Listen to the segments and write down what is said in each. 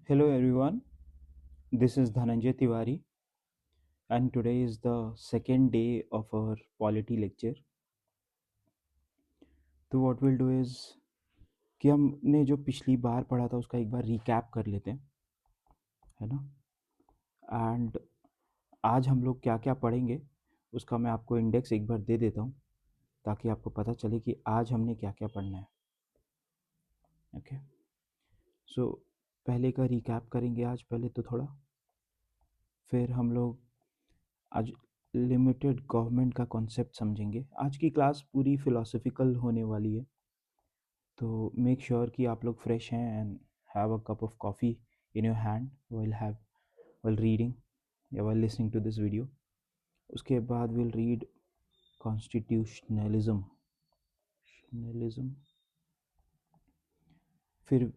Hello everyone, this is Dhananjay Tiwari and today is the second day of our polity lecture. तो what we'll do is कि हमने जो पिछली बार पढ़ा था उसका एक बार रिकैप कर लेते हैं, है ना। एंड आज हम लोग क्या क्या पढ़ेंगे उसका मैं आपको इंडेक्स एक बार दे देता हूँ ताकि आपको पता चले कि आज हमने क्या क्या पढ़ना है। ओके, सो पहले का रिकैप करेंगे आज पहले तो थोड़ा, फिर हम लोग आज लिमिटेड गवर्नमेंट का कॉन्सेप्ट समझेंगे। आज की क्लास पूरी फिलोसफिकल होने वाली है, तो मेक श्योर कि आप लोग फ्रेश हैं and have a cup of coffee in your hand while reading या while listening to this video. उसके बाद विल रीड कॉन्स्टिट्यूशनलिज्म, फिर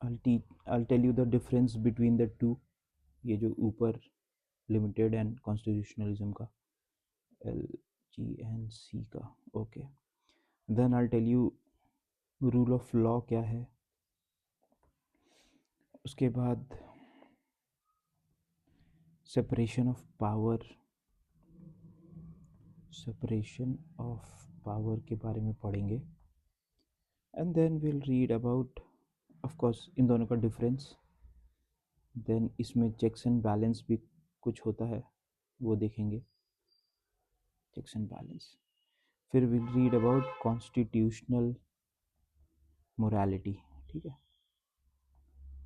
I'll tell you the difference between the two, ये जो ऊपर लिमिटेड एंड कॉन्स्टिट्यूशनलिज्म का LGNC का। Okay, then I'll tell you rule of law क्या है। उसके बाद सेपरेशन ऑफ पावर के बारे में पढ़ेंगे। And then will read about of course इन दोनों का डिफरेंस। देन इसमें चेक्स एंड बैलेंस भी कुछ होता है, वो देखेंगे, चेक्स एंड बैलेंस। फिर will read about constitutional morality. ठीक है,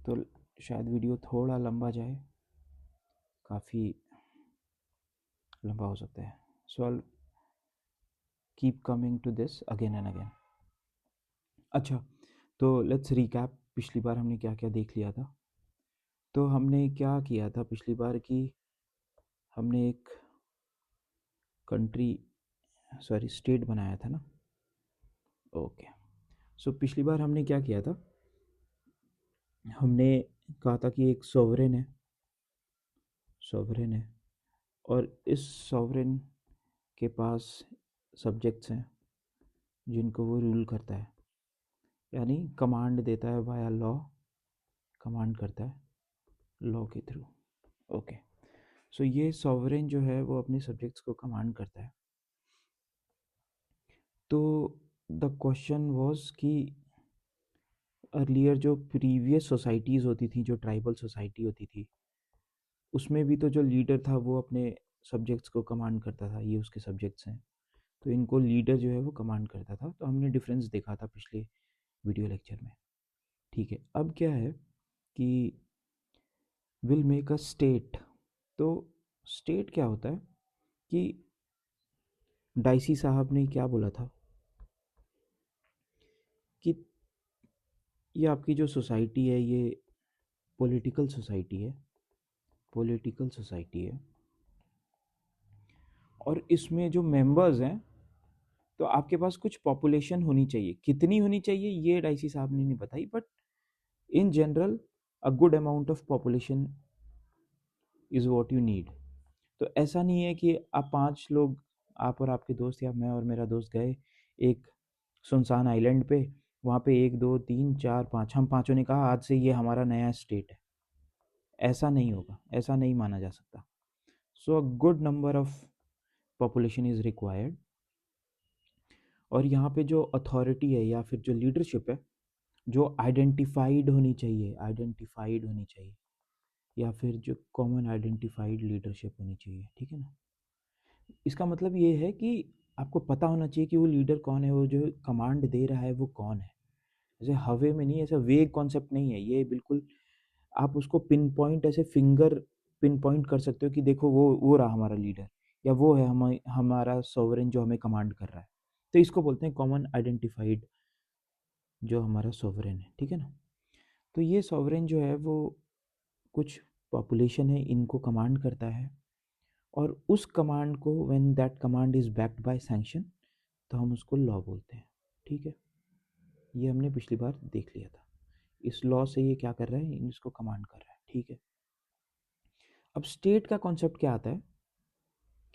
तो शायद वीडियो थोड़ा लंबा जाए, काफ़ी लंबा हो सकता है, so I keep coming to this again and again. अच्छा, तो लेट्स रिकैप पिछली बार हमने क्या क्या देख लिया था। तो हमने क्या किया था पिछली बार कि हमने एक स्टेट बनाया था ना। ओके, सो पिछली बार हमने क्या किया था, हमने कहा था कि एक सॉवरेन है और इस सॉवरेन के पास सब्जेक्ट्स हैं जिनको वो रूल करता है, यानी कमांड देता है वाया लॉ, कमांड करता है लॉ के थ्रू। ओके, सो ये सॉवरेन जो है वो अपने सब्जेक्ट्स को कमांड करता है। तो द क्वेश्चन वाज कि अर्लियर जो प्रीवियस सोसाइटीज़ होती थी, जो ट्राइबल सोसाइटी होती थी, उसमें भी तो जो लीडर था वो अपने सब्जेक्ट्स को कमांड करता था, ये उसके सब्जेक्ट्स हैं, तो इनको लीडर जो है वो कमांड करता था। तो हमने डिफरेंस देखा था पिछले वीडियो लेक्चर में। ठीक है, अब क्या है कि विल मेक अ स्टेट। तो स्टेट क्या होता है कि डाइसी साहब ने क्या बोला था कि ये आपकी जो सोसाइटी है ये पॉलिटिकल सोसाइटी है और इसमें जो मेंबर्स हैं तो आपके पास कुछ पॉपुलेशन होनी चाहिए। कितनी होनी चाहिए ये डाइसी साहब ने नहीं बताई, but in general a good amount of population is what you need. तो ऐसा नहीं है कि आप 5 लोग, आप और आपके दोस्त या मैं और मेरा दोस्त गए एक सुनसान आइलैंड पे, वहाँ पे 1 2 3 4 5 हम पाँचों ने कहा आज से ये हमारा नया स्टेट है। ऐसा नहीं होगा, ऐसा नहीं माना जा सकता। So a good number of population is required. और यहाँ पे जो अथॉरिटी है या फिर जो लीडरशिप है जो आइडेंटिफाइड होनी चाहिए या फिर जो कॉमन आइडेंटिफाइड लीडरशिप होनी चाहिए। ठीक है ना, इसका मतलब ये है कि आपको पता होना चाहिए कि वो लीडर कौन है, वो जो कमांड दे रहा है वो कौन है। जैसे हवे में नहीं, ऐसा वेग कॉन्सेप्ट नहीं है ये, बिल्कुल आप उसको पिन पॉइंट, ऐसे फिंगर पिन पॉइंट कर सकते हो कि देखो वो रहा हमारा लीडर, या वो है हमारा सोवरेन जो हमें कमांड कर रहा है। तो इसको बोलते हैं कॉमन आइडेंटिफाइड जो हमारा सोवरेन है। ठीक है ना, तो ये सॉवरेन जो है वो कुछ पॉपुलेशन है इनको कमांड करता है, और उस कमांड को when that command is backed by sanction तो हम उसको लॉ बोलते हैं। ठीक है, ये हमने पिछली बार देख लिया था। इस लॉ से ये क्या कर रहा है, इसको कमांड कर रहा है। ठीक है, अब स्टेट का कॉन्सेप्ट क्या आता है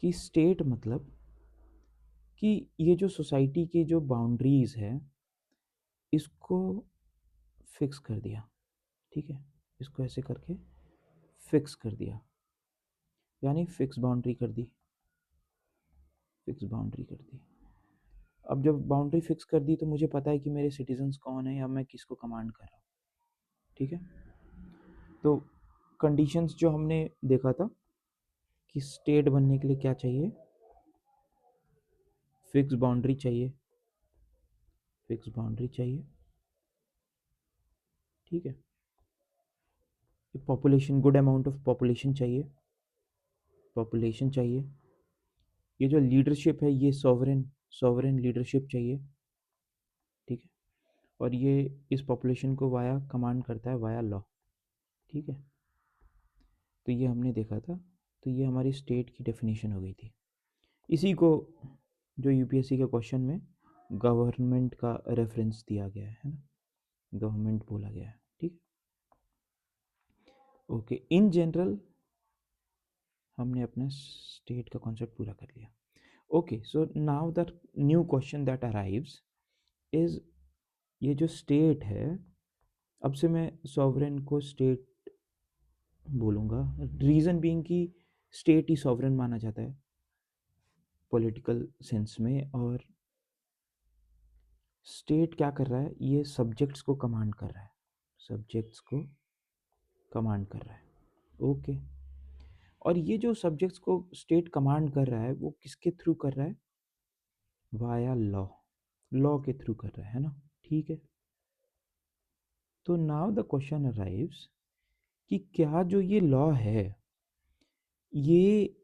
कि स्टेट मतलब कि ये जो सोसाइटी की जो बाउंड्रीज है इसको फिक्स कर दिया। ठीक है, इसको ऐसे करके फिक्स कर दिया, यानी फिक्स बाउंड्री कर दी, फिक्स बाउंड्री कर दी। अब जब बाउंड्री फिक्स कर दी तो मुझे पता है कि मेरे सिटीजन्स कौन है या मैं किसको कमांड कर रहा हूँ, ठीक है। तो कंडीशंस जो हमने देखा था कि स्टेट बनने के लिए क्या चाहिए, फिक्स बाउंड्री चाहिए, फिक्स बाउंड्री चाहिए, ठीक है। Population, good amount of population चाहिए, पॉपुलेशन चाहिए। ये जो लीडरशिप है ये सॉवरेन लीडरशिप चाहिए, ठीक है। और ये इस पॉपुलेशन को वाया कमांड करता है, वाया लॉ, ठीक है। तो ये हमने देखा था। तो ये हमारी स्टेट की डेफिनेशन हो गई थी। इसी को जो यूपीएससी के क्वेश्चन में गवर्नमेंट का रेफरेंस दिया गया है ना, गवर्नमेंट बोला गया है, ठीक। ओके, इन जनरल हमने अपना स्टेट का कॉन्सेप्ट पूरा कर लिया। Okay, so now the new question that arrives is, ये जो स्टेट है, अब से मैं सॉवरेन को स्टेट बोलूँगा, रीज़न बीइंग कि स्टेट ही सॉवरेन माना जाता है पॉलिटिकल सेंस में। और स्टेट क्या कर रहा है, ये सब्जेक्ट्स को कमांड कर रहा है, सब्जेक्ट्स को कमांड कर रहा है, ओके। और ये जो सब्जेक्ट्स को स्टेट कमांड कर रहा है वो किसके थ्रू कर रहा है, वाया लॉ, लॉ के थ्रू कर रहा है ना, ठीक है। तो नाउ द क्वेश्चन अराइव्स कि क्या जो ये लॉ है, ये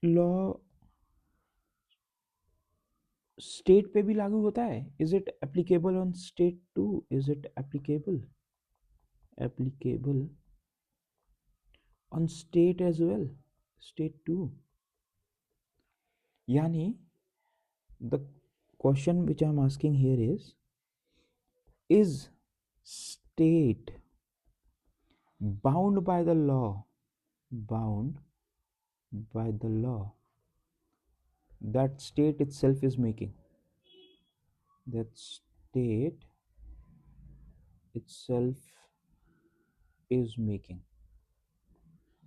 लॉ स्टेट पे भी लागू होता है, is it applicable on state too, is it applicable on state as well, state too. यानी the question which I am asking here is state bound by the law, bound by the law that state itself is making, that state itself is making।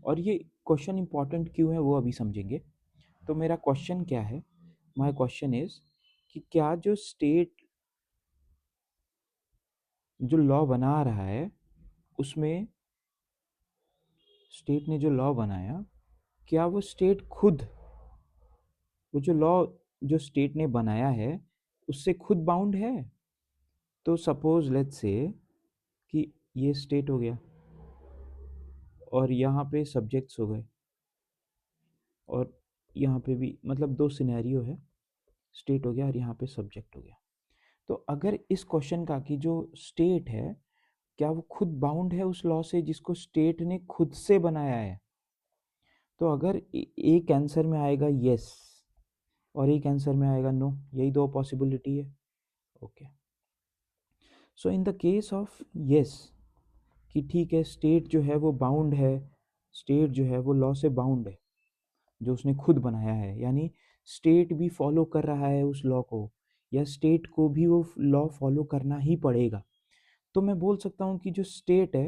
और ये question important क्यों है वो अभी समझेंगे। तो मेरा क्वेश्चन क्या है, माय क्वेश्चन इज कि क्या जो स्टेट जो लॉ बना रहा है उसमें, स्टेट ने जो लॉ बनाया, क्या वो स्टेट खुद, वो जो लॉ जो स्टेट ने बनाया है उससे खुद बाउंड है। तो सपोज लेट्स से कि ये स्टेट हो गया और यहाँ पे सब्जेक्ट्स हो गए, और यहाँ पे भी, मतलब दो सिनेरियो है, स्टेट हो गया और यहाँ पे सब्जेक्ट हो गया। तो अगर इस क्वेश्चन का कि जो स्टेट है क्या वो खुद बाउंड है उस लॉ से जिसको स्टेट ने खुद से बनाया है, तो अगर एक आंसर में आएगा यस और एक आंसर में आएगा नो, यही दो पॉसिबिलिटी है, okay. So in the case of yes कि ठीक है स्टेट जो है वो बाउंड है, स्टेट जो है वो लॉ से बाउंड है जो उसने खुद बनाया है, यानी स्टेट भी फॉलो कर रहा है उस लॉ को, या स्टेट को भी वो लॉ फॉलो करना ही पड़ेगा। तो मैं बोल सकता हूँ कि जो स्टेट है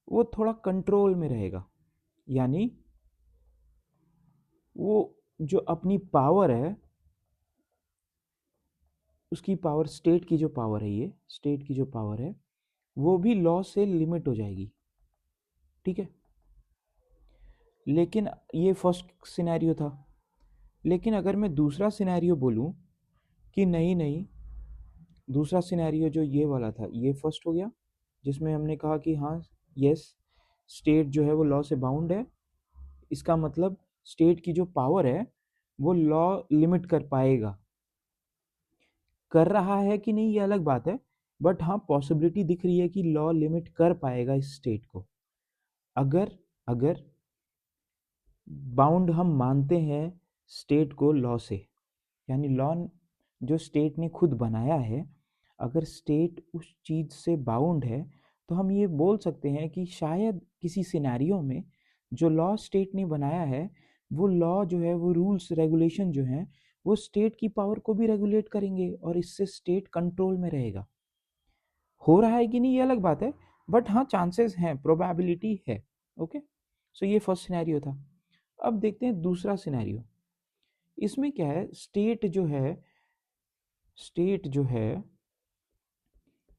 वो थोड़ा कंट्रोल में रहेगा, यानी वो जो अपनी पावर है, उसकी पावर, स्टेट की जो पावर है, ये स्टेट की जो पावर है वो भी लॉ से लिमिट हो जाएगी, ठीक है। लेकिन ये फर्स्ट सिनेरियो था। लेकिन अगर मैं दूसरा सिनेरियो बोलूं कि नहीं नहीं, दूसरा सिनेरियो जो ये वाला था, ये फर्स्ट हो गया जिसमें हमने कहा कि हाँ यस स्टेट जो है वो लॉ से बाउंड है, इसका मतलब स्टेट की जो पावर है वो लॉ लिमिट कर पाएगा, कर रहा है कि नहीं ये अलग बात है, बट हाँ पॉसिबिलिटी दिख रही है कि लॉ लिमिट कर पाएगा इस स्टेट को। अगर अगर बाउंड हम मानते हैं स्टेट को लॉ से, यानी लॉ जो स्टेट ने खुद बनाया है, अगर स्टेट उस चीज़ से बाउंड है तो हम ये बोल सकते हैं कि शायद किसी सिनेरियो में जो लॉ स्टेट ने बनाया है वो लॉ जो है, वो रूल्स रेगुलेशन जो हैं वो स्टेट की पावर को भी रेगुलेट करेंगे और इससे स्टेट कंट्रोल में रहेगा। हो रहा है कि नहीं ये अलग बात है, बट हाँ चांसेस हैं, प्रोबेबिलिटी है। ओके, सो ये फर्स्ट सिनेरियो था। अब देखते हैं दूसरा सिनेरियो। इसमें क्या है, स्टेट जो है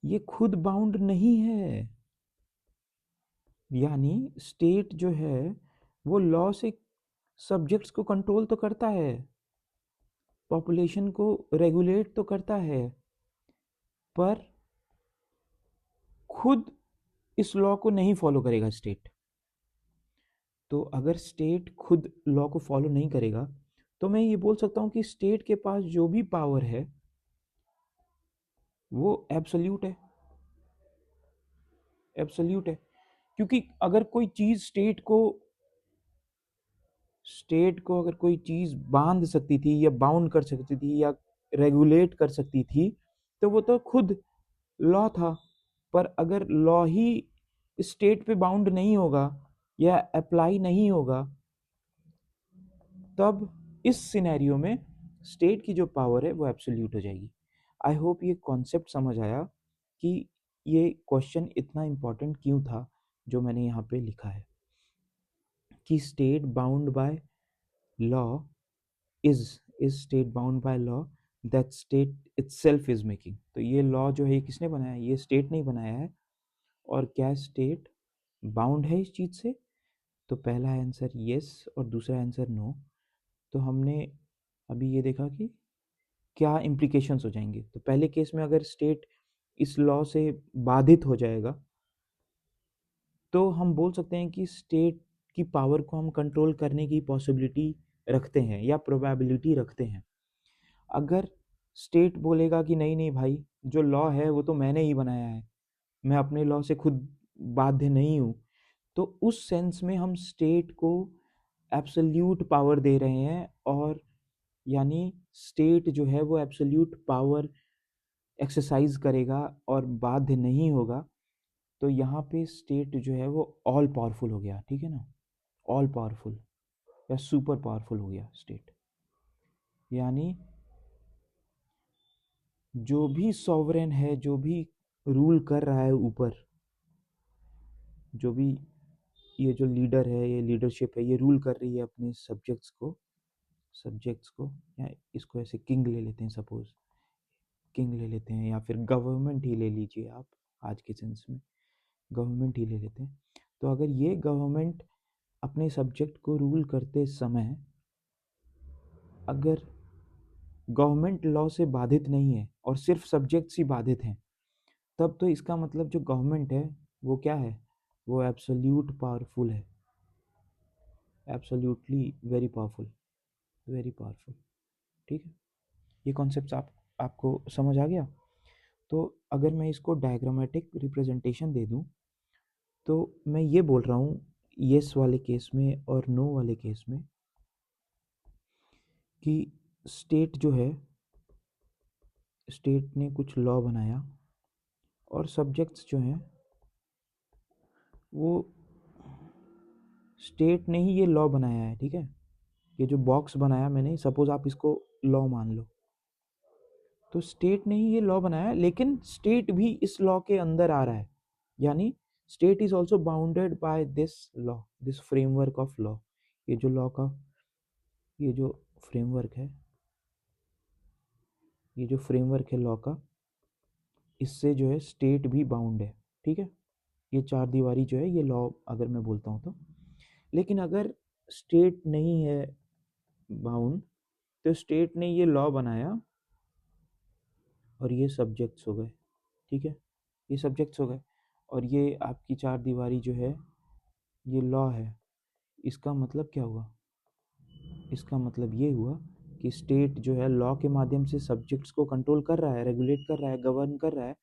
ये खुद बाउंड नहीं है, यानी स्टेट जो है वो लॉ से सब्जेक्ट्स को कंट्रोल तो करता है, पॉपुलेशन को रेगुलेट तो करता है, पर खुद इस लॉ को नहीं फॉलो करेगा स्टेट। तो अगर स्टेट खुद लॉ को फॉलो नहीं करेगा तो मैं ये बोल सकता हूँ कि स्टेट के पास जो भी पावर है वो एब्सोल्यूट है, एब्सोल्यूट है। क्योंकि अगर कोई चीज स्टेट को अगर कोई चीज बांध सकती थी या बाउंड कर सकती थी या रेगुलेट कर सकती थी तो वो तो खुद लॉ था। पर अगर लॉ ही स्टेट पे बाउंड नहीं होगा या अप्लाई नहीं होगा, तब इस सिनेरियो में स्टेट की जो पावर है वो एब्सोल्यूट हो जाएगी। आई होप ये कॉन्सेप्ट समझ आया कि ये क्वेश्चन इतना इम्पोर्टेंट क्यों था जो मैंने यहाँ पे लिखा है कि state bound by law is state bound by law that state itself is making. तो ये लॉ जो है ये किसने बनाया है, ये स्टेट नहीं बनाया है। और क्या स्टेट बाउंड है इस चीज से? तो पहला आंसर यस और दूसरा आंसर नो। तो हमने अभी ये देखा कि क्या इम्प्लीकेशंस हो जाएंगे। तो पहले केस में अगर स्टेट इस लॉ से बाधित हो जाएगा तो हम बोल सकते हैं कि स्टेट की पावर को हम कंट्रोल करने की पॉसिबिलिटी रखते हैं या प्रोबेबिलिटी रखते हैं। अगर स्टेट बोलेगा कि नहीं नहीं भाई, जो लॉ है वो तो मैंने ही बनाया है, मैं अपने लॉ से खुद बाध्य नहीं हूँ, तो उस सेंस में हम स्टेट को एब्सोल्यूट पावर दे रहे हैं। और यानी स्टेट जो है वो एब्सोल्यूट पावर एक्सरसाइज करेगा और बाध्य नहीं होगा। तो यहाँ पे स्टेट जो है वो ऑल पावरफुल हो गया, ठीक है ना, ऑल पावरफुल या सुपर पावरफुल हो गया स्टेट। यानी जो भी सॉवरेन है, जो भी रूल कर रहा है ऊपर, जो भी ये जो लीडर है, ये लीडरशिप है, ये रूल कर रही है अपने सब्जेक्ट्स को या इसको ऐसे किंग ले लेते हैं, सपोज किंग ले लेते हैं, या फिर गवर्नमेंट ही ले लीजिए आप, आज के सेंस में गवर्नमेंट ही ले लेते हैं। तो अगर ये गवर्नमेंट अपने सब्जेक्ट को रूल करते समय अगर गवर्नमेंट लॉ से बाधित नहीं है और सिर्फ सब्जेक्ट्स ही बाधित हैं, तब तो इसका मतलब जो गवर्नमेंट है वो क्या है, वो एब्सोल्यूट पावरफुल है, absolutely very powerful, very powerful. ठीक है, ये कॉन्सेप्ट आपको समझ आ गया। तो अगर मैं इसको डायग्रामेटिक रिप्रेजेंटेशन दे दूं तो मैं ये बोल रहा हूँ येस वाले केस में और नो वाले केस में कि स्टेट जो है, स्टेट ने कुछ लॉ बनाया और सब्जेक्ट्स जो हैं वो स्टेट ने ही ये लॉ बनाया है। ठीक है, ये जो बॉक्स बनाया मैंने, सपोज आप इसको लॉ मान लो, तो स्टेट ने ही ये लॉ बनाया, लेकिन स्टेट भी इस लॉ के अंदर आ रहा है। यानी state is also bounded by this law, this framework of law. ये जो लॉ का ये जो फ्रेमवर्क है, ये जो फ्रेमवर्क है लॉ का, इससे जो है स्टेट भी बाउंड है। ठीक है, ये चार दीवारी जो है ये लॉ अगर मैं बोलता हूँ तो। लेकिन अगर स्टेट नहीं है बाउंड, तो स्टेट ने ये लॉ बनाया और ये सब्जेक्ट्स हो गए। ठीक है, ये सब्जेक्ट्स हो गए और ये आपकी चार दीवारी जो है ये लॉ है। इसका मतलब क्या हुआ, इसका मतलब ये हुआ कि स्टेट जो है लॉ के माध्यम से सब्जेक्ट्स को कंट्रोल कर रहा है, रेगुलेट कर रहा है, गवर्न कर रहा है,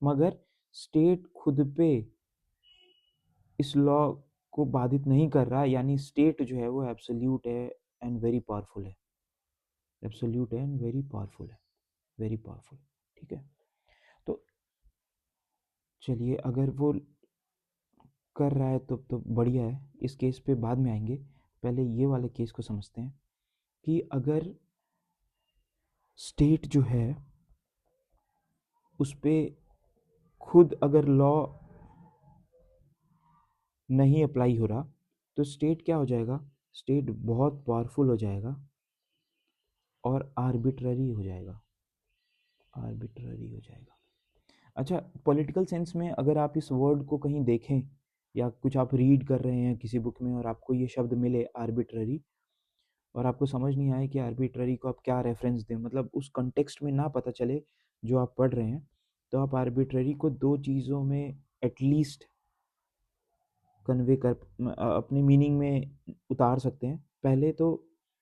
मगर स्टेट खुद पे इस लॉ को बाधित नहीं कर रहा। यानी स्टेट जो है वो एब्सोल्यूट है एंड वेरी पावरफुल है, एब्सोल्यूट है एंड वेरी पावरफुल है, वेरी पावरफुल। ठीक है, तो चलिए अगर वो कर रहा है तो बढ़िया है, इस केस पे बाद में आएंगे। पहले ये वाले केस को समझते हैं कि अगर स्टेट जो है उस पे खुद अगर लॉ नहीं अप्लाई हो रहा, तो स्टेट क्या हो जाएगा, स्टेट बहुत पावरफुल हो जाएगा और आर्बिट्ररी हो जाएगा, आर्बिट्ररी हो जाएगा। अच्छा, पॉलिटिकल सेंस में अगर आप इस वर्ड को कहीं देखें या कुछ आप रीड कर रहे हैं किसी बुक में और आपको ये शब्द मिले आर्बिट्ररी, और आपको समझ नहीं आए कि आर्बिट्ररी को आप क्या रेफरेंस दें, मतलब उस कॉन्टेक्स्ट में ना पता चले जो आप पढ़ रहे हैं, तो आप आर्बिट्ररी को दो चीज़ों में एटलीस्ट कन्वे कर अपने मीनिंग में उतार सकते हैं। पहले तो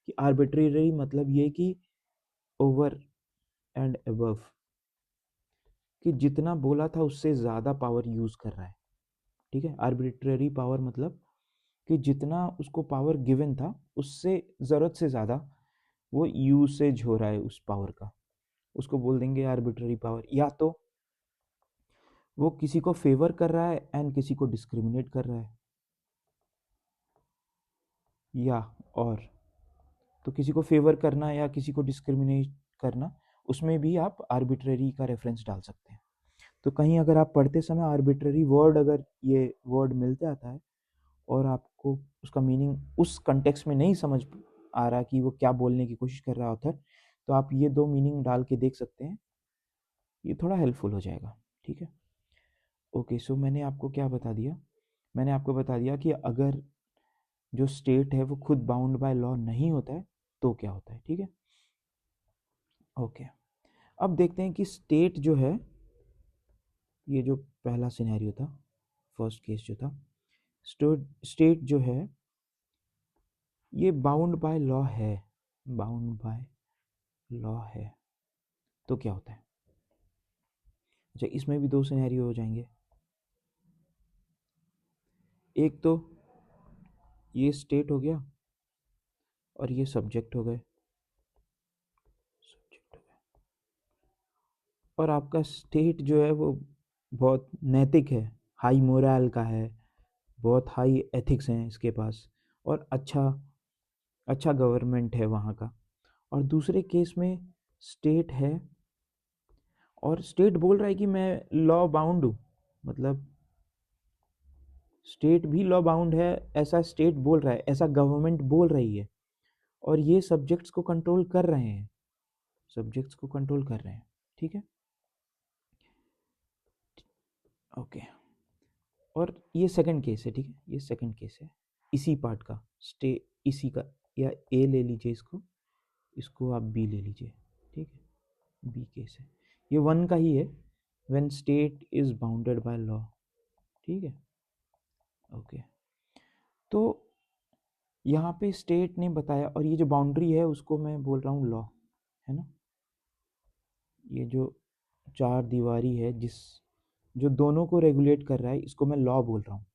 कि आर्बिट्ररी मतलब ये कि ओवर एंड अबव, कि जितना बोला था उससे ज़्यादा पावर यूज़ कर रहा है, ठीक है। आर्बिट्ररी पावर मतलब कि जितना उसको पावर गिवन था उससे ज़रूरत से ज़्यादा वो यूसेज हो रहा है उस पावर का, उसको बोल देंगे आर्बिट्ररी पावर। या तो वो किसी को फेवर कर रहा है एंड किसी को डिस्क्रिमिनेट कर रहा है, या और तो किसी को फेवर करना या किसी को डिस्क्रिमिनेट करना, उसमें भी आप आर्बिट्ररी का रेफरेंस डाल सकते हैं। तो कहीं अगर आप पढ़ते समय आर्बिट्ररी वर्ड, अगर ये वर्ड मिलते आता है और आपको उसका मीनिंग उस कंटेक्स्ट में नहीं समझ आ रहा कि वो क्या बोलने की कोशिश कर रहा है ऑथर, तो आप ये दो मीनिंग डाल के देख सकते हैं, ये थोड़ा हेल्पफुल हो जाएगा, ठीक है। ओके, सो मैंने आपको क्या बता दिया, मैंने आपको बता दिया कि अगर जो स्टेट है वो खुद बाउंड बाय लॉ नहीं होता है तो क्या होता है, ठीक है। ओके, अब देखते हैं कि स्टेट जो है, ये जो पहला सिनेरियो था, फर्स्ट केस जो था, स्टेट जो है ये बाउंड बाय लॉ है, बाउंड बाय लॉ है, तो क्या होता है। अच्छा, इसमें भी दो सिनेरियो हो जाएंगे, एक तो ये स्टेट हो गया और ये सब्जेक्ट हो गए, सब्जेक्ट हो गए, और आपका स्टेट जो है वो बहुत नैतिक है, हाई मोरल का है, बहुत हाई एथिक्स हैं इसके पास, और अच्छा अच्छा गवर्नमेंट है वहाँ का। और दूसरे केस में स्टेट है और स्टेट बोल रहा है कि मैं लॉ बाउंड हूँ, मतलब स्टेट भी लॉ बाउंड है, ऐसा स्टेट बोल रहा है, ऐसा गवर्नमेंट बोल रही है, और ये सब्जेक्ट्स को कंट्रोल कर रहे हैं, सब्जेक्ट्स को कंट्रोल कर रहे हैं, ठीक है। ओके, और ये सेकंड केस है, ठीक है, ये सेकंड केस है इसी पार्ट का, स्टे इसी का, या ए ले लीजिए इसको, इसको आप बी ले लीजिए, ठीक है, बी केस है, ये वन का ही है, when state is bounded by law, ठीक है। ओके, तो यहाँ पे स्टेट ने बताया, और ये जो बाउंड्री है उसको मैं बोल रहा हूँ लॉ, है ना, ये जो चार दीवारी है जिस जो दोनों को रेगुलेट कर रहा है, इसको मैं लॉ बोल रहा हूँ।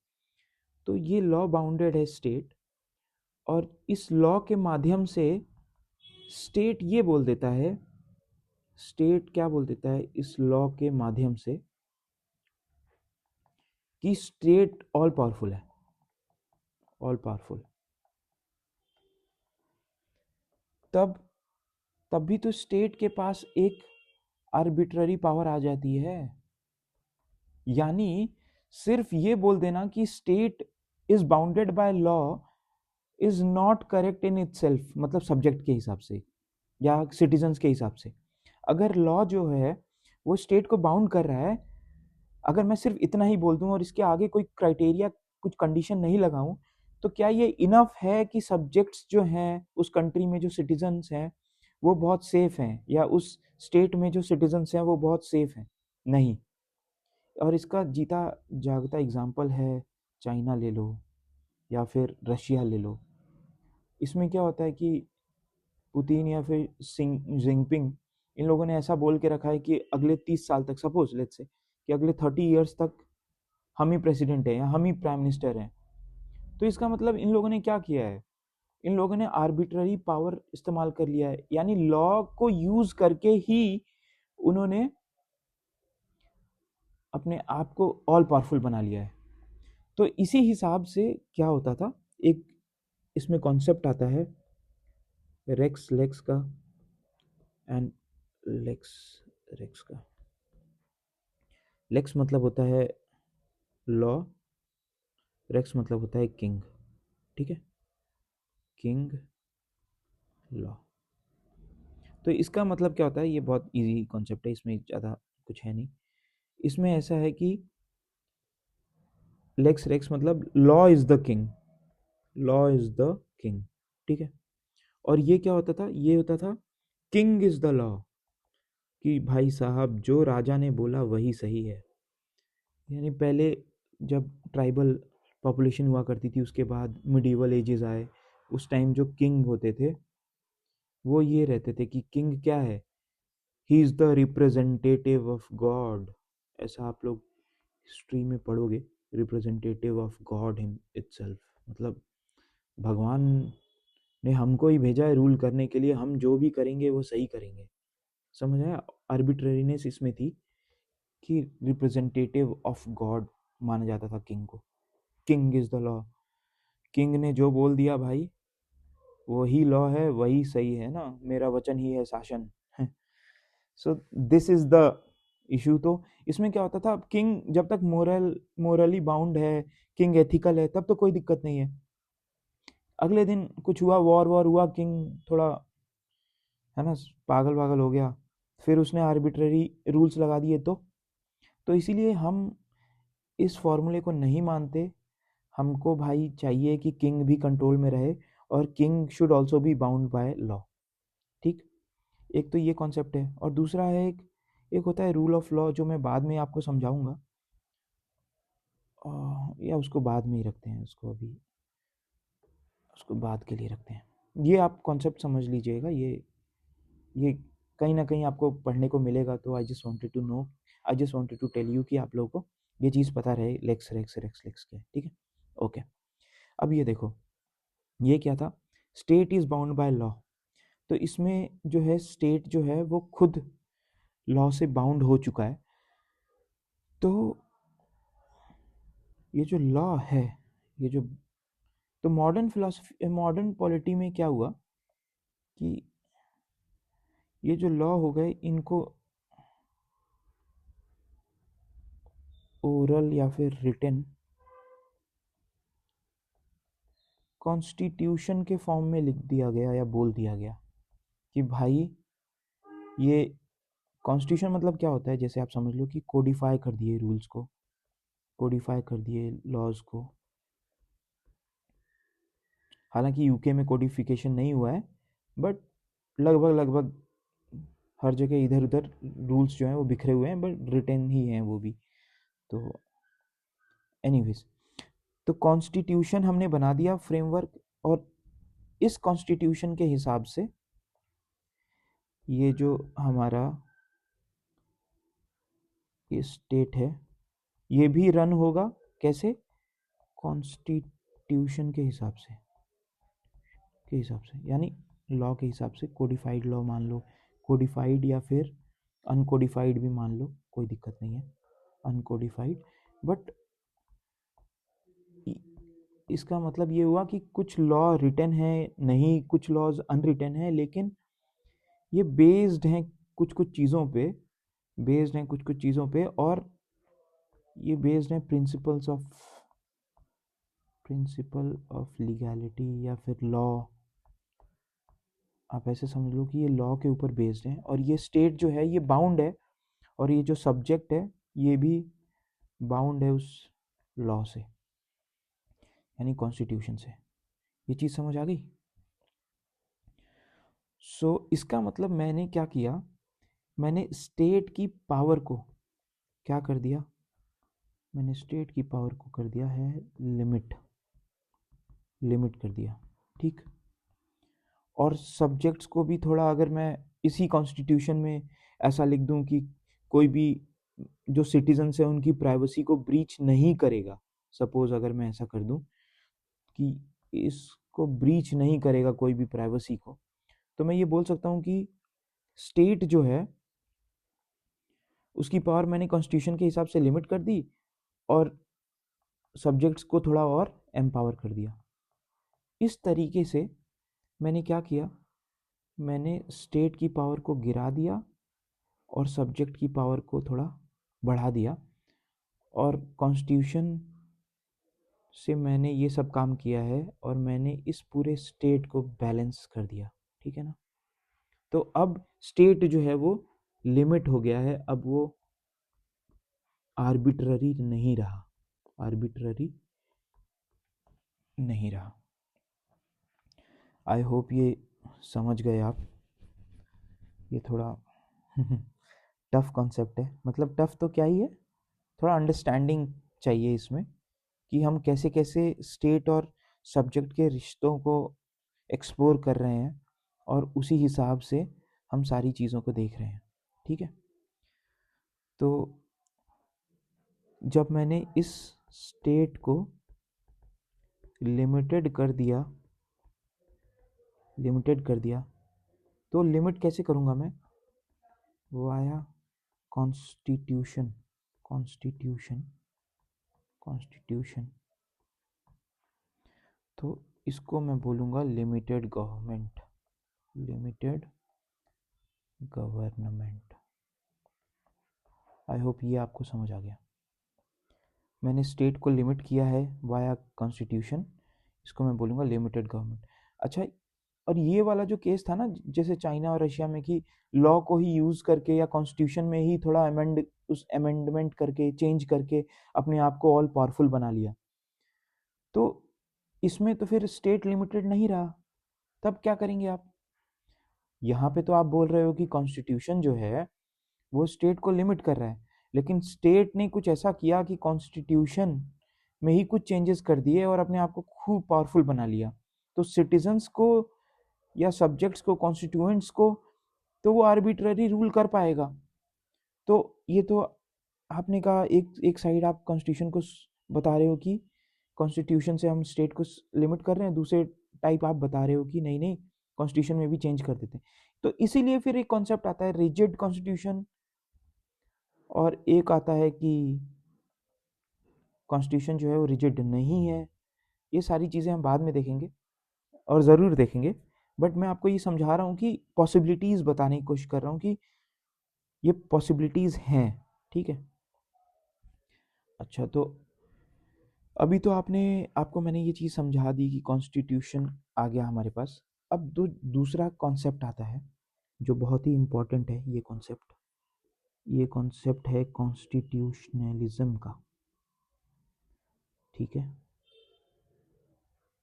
तो ये लॉ बाउंडेड है स्टेट, और इस लॉ के माध्यम से स्टेट ये बोल देता है, स्टेट क्या बोल देता है इस लॉ के माध्यम से, कि स्टेट ऑल पावरफुल है, ऑल पावरफुल। तब तब भी तो स्टेट के पास एक आर्बिट्ररी पावर आ जाती है, यानी सिर्फ ये बोल देना कि state is bounded by law is not correct in itself, मतलब सब्जेक्ट के हिसाब से या सिटीजन्स के हिसाब से। अगर लॉ जो है वो स्टेट को बाउंड कर रहा है, अगर मैं सिर्फ इतना ही बोल दूं और इसके आगे कोई क्राइटेरिया, कुछ कंडीशन नहीं लगाऊं, तो क्या ये इनफ है कि सब्जेक्ट्स जो हैं उस कंट्री में जो सिटीजन्स हैं वो बहुत सेफ हैं, या उस स्टेट में जो सिटीजन्स हैं वो बहुत सेफ हैं? नहीं। और इसका जीता जागता एग्जाम्पल है, चाइना ले लो या फिर रशिया ले लो। इसमें क्या होता है कि पुतिन या फिर जिनपिंग, इन लोगों ने ऐसा बोल के रखा है कि अगले 30 साल तक, सपोज लेट्स से कि अगले 30 ईयर्स तक हम ही प्रेसिडेंट हैं या हम ही प्राइम मिनिस्टर हैं। तो इसका मतलब इन लोगों ने क्या किया है, इन लोगों ने आर्बिट्ररी पावर इस्तेमाल कर लिया है, यानी लॉ को यूज करके ही उन्होंने अपने आप को ऑल पावरफुल बना लिया है। तो इसी हिसाब से क्या होता था, एक इसमें कॉन्सेप्ट आता है रेक्स लेक्स का एंड लेक्स रेक्स का। लेक्स मतलब होता है लॉ, रेक्स मतलब होता है किंग, ठीक है, किंग लॉ। तो इसका मतलब क्या होता है, ये बहुत इजी कॉन्सेप्ट है, इसमें ज़्यादा कुछ है नहीं। इसमें ऐसा है कि लेक्स रेक्स मतलब law is the king, law is the king, ठीक है। और ये क्या होता था, ये होता था किंग इज द लॉ, कि भाई साहब जो राजा ने बोला वही सही है। यानी पहले जब ट्राइबल पॉपुलेशन हुआ करती थी, उसके बाद मिडीवल एजेस आए, उस टाइम जो किंग होते थे वो ये रहते थे कि किंग क्या है, he is the representative of God. ऐसा आप लोग हिस्ट्री में पढ़ोगे, representative of God him itself, मतलब भगवान ने हमको ही भेजा है रूल करने के लिए, हम जो भी करेंगे वो सही करेंगे। समझ आया, आर्बिट्रेरीनेस इसमें थी कि रिप्रेजेंटेटिव ऑफ गॉड माना जाता था किंग को, king is the law, king ने जो बोल दिया भाई वही लॉ है, वही सही है ना, मेरा वचन ही है शासन। So this is the issue. तो इसमें क्या होता था, किंग जब तक मोरली बाउंड है, किंग एथिकल है, तब तो कोई दिक्कत नहीं है। अगले दिन कुछ हुआ, वॉर वॉर हुआ, किंग थोड़ा है ना पागल पागल हो गया, फिर उसने आर्बिट्ररी रूल्स लगा दिए। तो इसीलिए हम इस फॉर्मूले को नहीं मानते। हमको भाई चाहिए कि किंग भी कंट्रोल में रहे, और king should also be bound by law, ठीक। एक तो ये कॉन्सेप्ट है, और दूसरा है एक होता है रूल ऑफ लॉ, जो मैं बाद में आपको समझाऊंगा, या उसको बाद में ही रखते हैं, उसको बाद के लिए रखते हैं। ये आप कॉन्सेप्ट समझ लीजिएगा, ये कहीं ना कहीं आपको पढ़ने को मिलेगा। तो I just wanted to tell you कि आप लोगों को ये चीज़ पता रहे, लेक्स रेक्स रेक्स लेक्स क्या है, ठीक है। ओके, अब ये देखो, ये क्या था, state is bound by law. तो इसमें जो है स्टेट जो है वो खुद लॉ से बाउंड हो चुका है। तो ये जो लॉ है, ये जो, तो मॉडर्न फिलोसफी, मॉडर्न पॉलिटी में क्या हुआ कि ये जो लॉ हो गए, इनको ओरल या फिर रिटन कॉन्स्टिट्यूशन के फॉर्म में लिख दिया गया या बोल दिया गया कि भाई ये कॉन्स्टिट्यूशन मतलब क्या होता है, जैसे आप समझ लो कि कोडिफाई कर दिए रूल्स को, कोडिफाई कर दिए लॉज को। हालांकि यूके में कोडिफिकेशन नहीं हुआ है, बट लगभग लगभग हर जगह इधर उधर रूल्स जो हैं वो बिखरे हुए हैं, बट रिटन ही हैं वो भी। तो एनीवेज, तो कॉन्स्टिट्यूशन हमने बना दिया फ्रेमवर्क, और इस कॉन्स्टिट्यूशन के हिसाब से ये जो हमारा ये स्टेट है ये भी रन होगा, कैसे, कॉन्स्टिट्यूशन के हिसाब से यानी लॉ के हिसाब से, कोडिफाइड लॉ मान लो, कोडिफाइड या फिर अनकोडिफाइड भी मान लो, कोई दिक्कत नहीं है, अनकोडिफाइड। बट इसका मतलब ये हुआ कि कुछ लॉ रिटन है, नहीं कुछ लॉज अनरिटन है, लेकिन ये बेस्ड हैं कुछ कुछ चीज़ों पे, बेस्ड हैं कुछ कुछ चीज़ों पे, और ये बेस्ड हैं प्रिंसिपल ऑफ लीगैलिटी या फिर लॉ। आप ऐसे समझ लो कि ये लॉ के ऊपर बेस्ड है, और ये स्टेट जो है ये बाउंड है, और ये जो सब्जेक्ट है ये भी बाउंड है उस लॉ से, यानी कॉन्स्टिट्यूशन से। ये चीज़ समझ आ गई। सो इसका मतलब मैंने क्या किया, मैंने स्टेट की पावर को क्या कर दिया, मैंने स्टेट की पावर को कर दिया है लिमिट कर दिया, ठीक। और सब्जेक्ट्स को भी थोड़ा, अगर मैं इसी कॉन्स्टिट्यूशन में ऐसा लिख दूं कि कोई भी जो सिटीजन्स है उनकी प्राइवेसी को ब्रीच नहीं करेगा, सपोज अगर मैं ऐसा कर दूं कि इसको ब्रीच नहीं करेगा कोई भी प्राइवेसी को, तो मैं ये बोल सकता हूँ कि स्टेट जो है उसकी पावर मैंने कॉन्स्टिट्यूशन के हिसाब से लिमिट कर दी, और सब्जेक्ट्स को थोड़ा और एम्पावर कर दिया। इस तरीके से मैंने क्या किया, मैंने स्टेट की पावर को गिरा दिया और सब्जेक्ट की पावर को थोड़ा बढ़ा दिया, और कॉन्स्टिट्यूशन से मैंने ये सब काम किया है और मैंने इस पूरे स्टेट को बैलेंस कर दिया, ठीक है ना। तो अब स्टेट जो है वो लिमिट हो गया है, अब वो आर्बिट्ररी नहीं रहा, आर्बिट्ररी नहीं रहा। आई होप ये समझ गए आप। ये थोड़ा टफ कॉन्सेप्ट है, मतलब टफ तो क्या ही है, थोड़ा अंडरस्टैंडिंग चाहिए इसमें कि हम कैसे कैसे स्टेट और सब्जेक्ट के रिश्तों को एक्सप्लोर कर रहे हैं और उसी हिसाब से हम सारी चीज़ों को देख रहे हैं, ठीक है। तो जब मैंने इस स्टेट को लिमिटेड कर दिया तो लिमिट कैसे करूँगा मैं, वाया कॉन्स्टिट्यूशन, कॉन्स्टिट्यूशन कॉन्स्टिट्यूशन तो इसको मैं बोलूँगा लिमिटेड गवर्नमेंट, लिमिटेड गवर्नमेंट। आई होप ये आपको समझ आ गया। मैंने स्टेट को लिमिट किया है वाया कॉन्स्टिट्यूशन, इसको मैं बोलूँगा लिमिटेड गवर्नमेंट। अच्छा, और ये वाला जो केस था ना, जैसे चाइना और रशिया में, कि लॉ को ही यूज़ करके या कॉन्स्टिट्यूशन में ही थोड़ा उस अमेंडमेंट करके चेंज करके अपने आप को ऑल पावरफुल बना लिया, तो इसमें तो फिर स्टेट लिमिटेड नहीं रहा। तब क्या करेंगे आप? यहाँ पे तो आप बोल रहे हो कि कॉन्स्टिट्यूशन जो है वो स्टेट को लिमिट कर रहा है, लेकिन स्टेट ने कुछ ऐसा किया कि कॉन्स्टिट्यूशन में ही कुछ चेंजेस कर दिए और अपने आप को खूब पावरफुल बना लिया। तो सिटीजन्स को या सब्जेक्ट्स को, कॉन्स्टिट्यूएंट्स को, तो वो आर्बिट्ररी रूल कर पाएगा। तो ये तो आपने कहा, एक एक साइड आप कॉन्स्टिट्यूशन को बता रहे हो कि कॉन्स्टिट्यूशन से हम स्टेट को लिमिट कर रहे हैं, दूसरे टाइप आप बता रहे हो कि नहीं नहीं, कॉन्स्टिट्यूशन में भी चेंज कर देते हैं। तो इसीलिए फिर एक कॉन्सेप्ट आता है रिजिड कॉन्स्टिट्यूशन, और एक आता है कि कॉन्स्टिट्यूशन जो है वो रिजिड नहीं है। ये सारी चीज़ें हम बाद में देखेंगे और ज़रूर देखेंगे, बट मैं आपको ये समझा रहा हूँ कि पॉसिबिलिटीज़ बताने की कोशिश कर रहा हूँ कि ये पॉसिबिलिटीज़ हैं, ठीक है। अच्छा, तो अभी तो आपको मैंने ये चीज़ समझा दी कि कॉन्स्टिट्यूशन आ गया हमारे पास। अब दूसरा कॉन्सेप्ट आता है जो बहुत ही इम्पोर्टेंट है। ये कॉन्सेप्ट है कॉन्स्टिट्यूशनलिज्म का, ठीक है।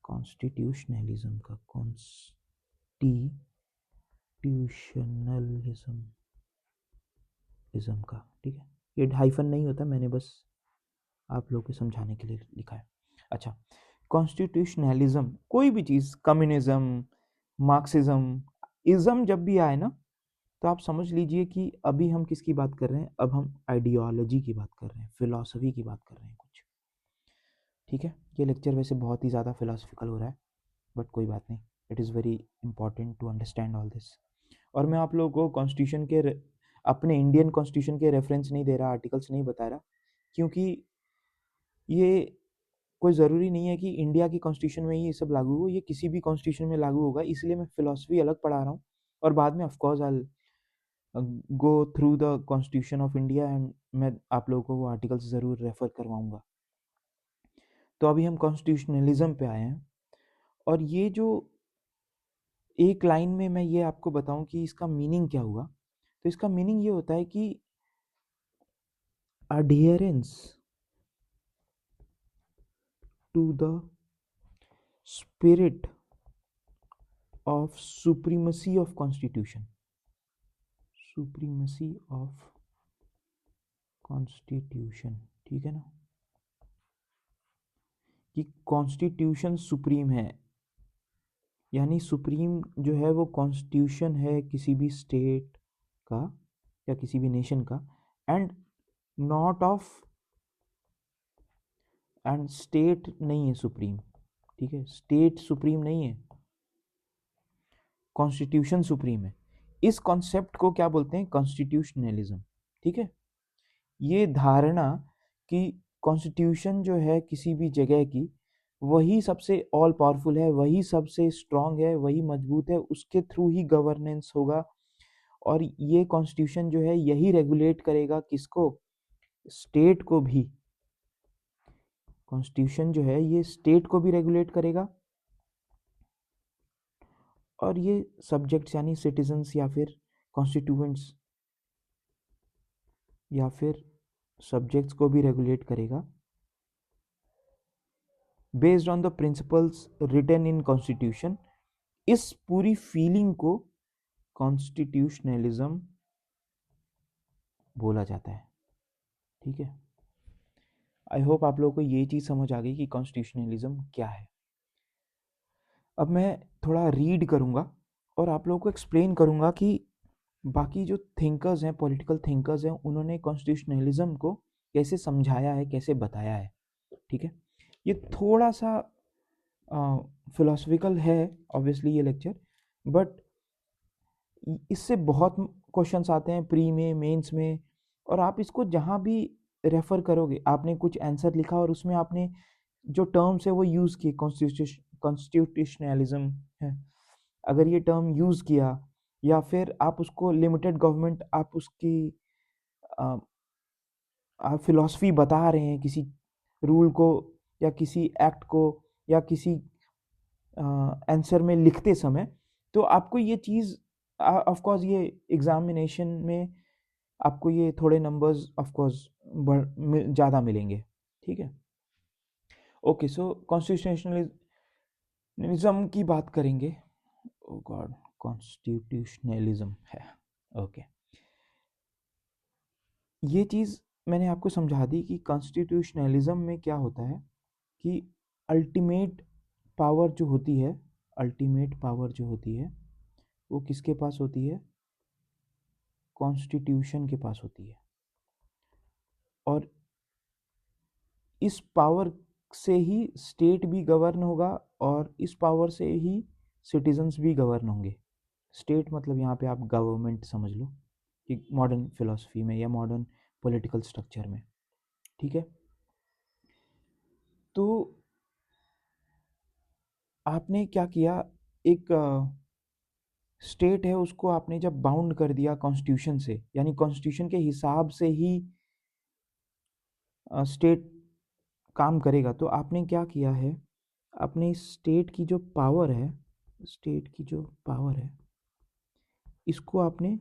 कॉन्स्टिट्यूशनलिज्म का, कॉन्स्टिट्यूशनलिज्म का, ठीक है। ये हाइफन नहीं होता, मैंने बस आप लोगों को समझाने के लिए लिखा है। अच्छा, कॉन्स्टिट्यूशनलिज्म, कोई भी चीज़, कम्युनिज्म, मार्क्सिज्म, इज्म जब भी आए ना, तो आप समझ लीजिए कि अभी हम किसकी बात कर रहे हैं, अब हम आइडियोलॉजी की बात कर रहे हैं, फिलॉसफी की बात कर रहे हैं कुछ, ठीक है। ये लेक्चर वैसे बहुत ही ज़्यादा फिलोसफिकल हो रहा है, बट कोई बात नहीं, it is very important to understand all this. और मैं आप लोगों को कॉन्स्टिट्यूशन के अपने इंडियन कॉन्स्टिट्यूशन के रेफरेंस नहीं दे रहा, आर्टिकल्स नहीं बता रहा, क्योंकि ये कोई ज़रूरी नहीं है कि इंडिया की कॉन्स्टिट्यूशन में ही ये सब लागू हो, ये किसी भी कॉन्स्टिट्यूशन में लागू होगा। इसलिए मैं फ़िलासफ़ी अलग पढ़ा रहा हूँ, और बाद में of course I go through the constitution of India and मैं आप लोगों को वो आर्टिकल्स ज़रूर रेफ़र करवाऊँगा। तो अभी हम कॉन्स्टिट्यूशनलिज्म पे आए हैं, और ये जो एक लाइन में मैं ये आपको बताऊं कि इसका मीनिंग क्या हुआ, तो इसका मीनिंग ये होता है कि adherence to the spirit of supremacy of constitution, supremacy of constitution, ठीक है ना, कि कॉन्स्टिट्यूशन सुप्रीम है, यानी सुप्रीम जो है वो कॉन्स्टिट्यूशन है किसी भी स्टेट का या किसी भी नेशन का, and not of, and state नहीं है सुप्रीम, ठीक है। स्टेट सुप्रीम नहीं है, कॉन्स्टिट्यूशन सुप्रीम है। इस कॉन्सेप्ट को क्या बोलते हैं? कॉन्स्टिट्यूशनलिज्म, ठीक है। ये धारणा कि कॉन्स्टिट्यूशन जो है किसी भी जगह की, वही सबसे ऑल पावरफुल है, वही सबसे स्ट्रांग है, वही मजबूत है, उसके थ्रू ही गवर्नेंस होगा, और ये कॉन्स्टिट्यूशन जो है यही रेगुलेट करेगा किसको? स्टेट को भी। कॉन्स्टिट्यूशन जो है ये स्टेट को भी रेगुलेट करेगा और ये सब्जेक्ट्स यानी सिटीजन्स या फिर कॉन्स्टिट्यूएंट्स या फिर सब्जेक्ट्स को भी रेगुलेट करेगा based on the principles written in constitution. इस पूरी फीलिंग को कॉन्स्टिट्यूशनलिज्म बोला जाता है। ठीक है, आई होप आप लोगों को ये चीज़ समझ आ गई कि कॉन्स्टिट्यूशनलिज्म क्या है। अब मैं थोड़ा रीड करूँगा और आप लोगों को एक्सप्लेन करूँगा कि बाकी जो थिंकर्स हैं, पॉलिटिकल थिंकर्स हैं, उन्होंने कॉन्स्टिट्यूशनलिज्म को कैसे समझाया है, कैसे बताया है। ठीक है, ये थोड़ा सा फिलोसफिकल है ऑब्वियसली ये लेक्चर, बट इससे बहुत क्वेश्चंस आते हैं प्री में, मेंस में, और आप इसको जहाँ भी रेफर करोगे, आपने कुछ आंसर लिखा और उसमें आपने जो टर्म्स है वो यूज़ किए, कॉन्स्टिट्यूशनलिज्म है, अगर ये टर्म यूज़ किया, या फिर आप उसको लिमिटेड गवर्नमेंट, आप उसकी आप फिलॉसफी बता रहे हैं किसी रूल को या किसी एक्ट को या किसी आंसर में लिखते समय, तो आपको ये चीज़ ऑफ कोर्स ये एग्जामिनेशन में आपको ये थोड़े नंबर्स ऑफ कोर्स ज़्यादा मिलेंगे। ठीक है, ओके, सो कॉन्स्टिट्यूशनलिज्म की बात करेंगे। ओ गॉड, कॉन्स्टिट्यूशनलिज्म है, ओके। ये चीज़ मैंने आपको समझा दी कि कॉन्स्टिट्यूशनलिज्म में क्या होता है कि अल्टीमेट पावर जो होती है, अल्टीमेट पावर जो होती है वो किसके पास होती है? कॉन्स्टिट्यूशन के पास होती है, और इस पावर से ही स्टेट भी गवर्न होगा और इस पावर से ही सिटीजन्स भी गवर्न होंगे। स्टेट मतलब यहाँ पे आप गवर्नमेंट समझ लो कि मॉडर्न फिलोसफी में या मॉडर्न पॉलिटिकल स्ट्रक्चर में। ठीक है, तो आपने क्या किया, एक स्टेट है उसको आपने जब बाउंड कर दिया कॉन्स्टिट्यूशन से, यानी कॉन्स्टिट्यूशन के हिसाब से ही स्टेट काम करेगा, तो आपने क्या किया है, अपने स्टेट की जो पावर है, स्टेट की जो पावर है इसको आपने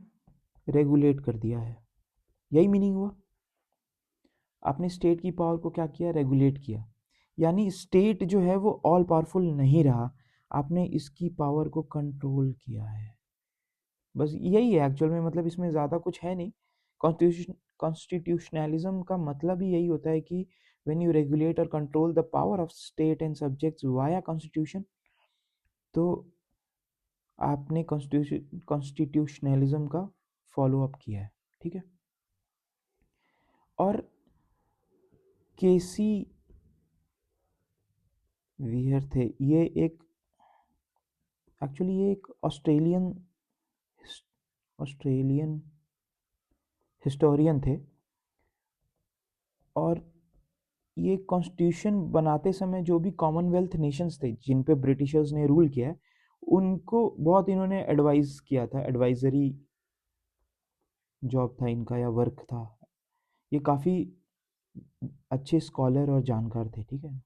रेगुलेट कर दिया है। यही मीनिंग हुआ, आपने स्टेट की पावर को क्या किया, रेगुलेट किया, यानी स्टेट जो है वो ऑल पावरफुल नहीं रहा, आपने इसकी पावर को कंट्रोल किया है। बस यही है एक्चुअल में, मतलब इसमें ज़्यादा कुछ है नहीं। कॉन्स्टिट्यूशनलिज्म का मतलब ही यही होता है कि व्हेन यू रेगुलेट और control the power of state and subjects via constitution, तो आपने कॉन्स्टिट्यूशनलिज्म का फॉलो अप किया है। ठीक है, और केसी वियर थे, ये एक एक्चुअली ये एक ऑस्ट्रेलियन हिस्टोरियन थे, और ये कॉन्स्टिट्यूशन बनाते समय जो भी कॉमनवेल्थ नेशंस थे जिन पे ब्रिटिशर्स ने रूल किया है, उनको बहुत इन्होंने एडवाइस किया था, एडवाइजरी जॉब था इनका या वर्क था। ये काफ़ी अच्छे स्कॉलर और जानकार थे। ठीक है,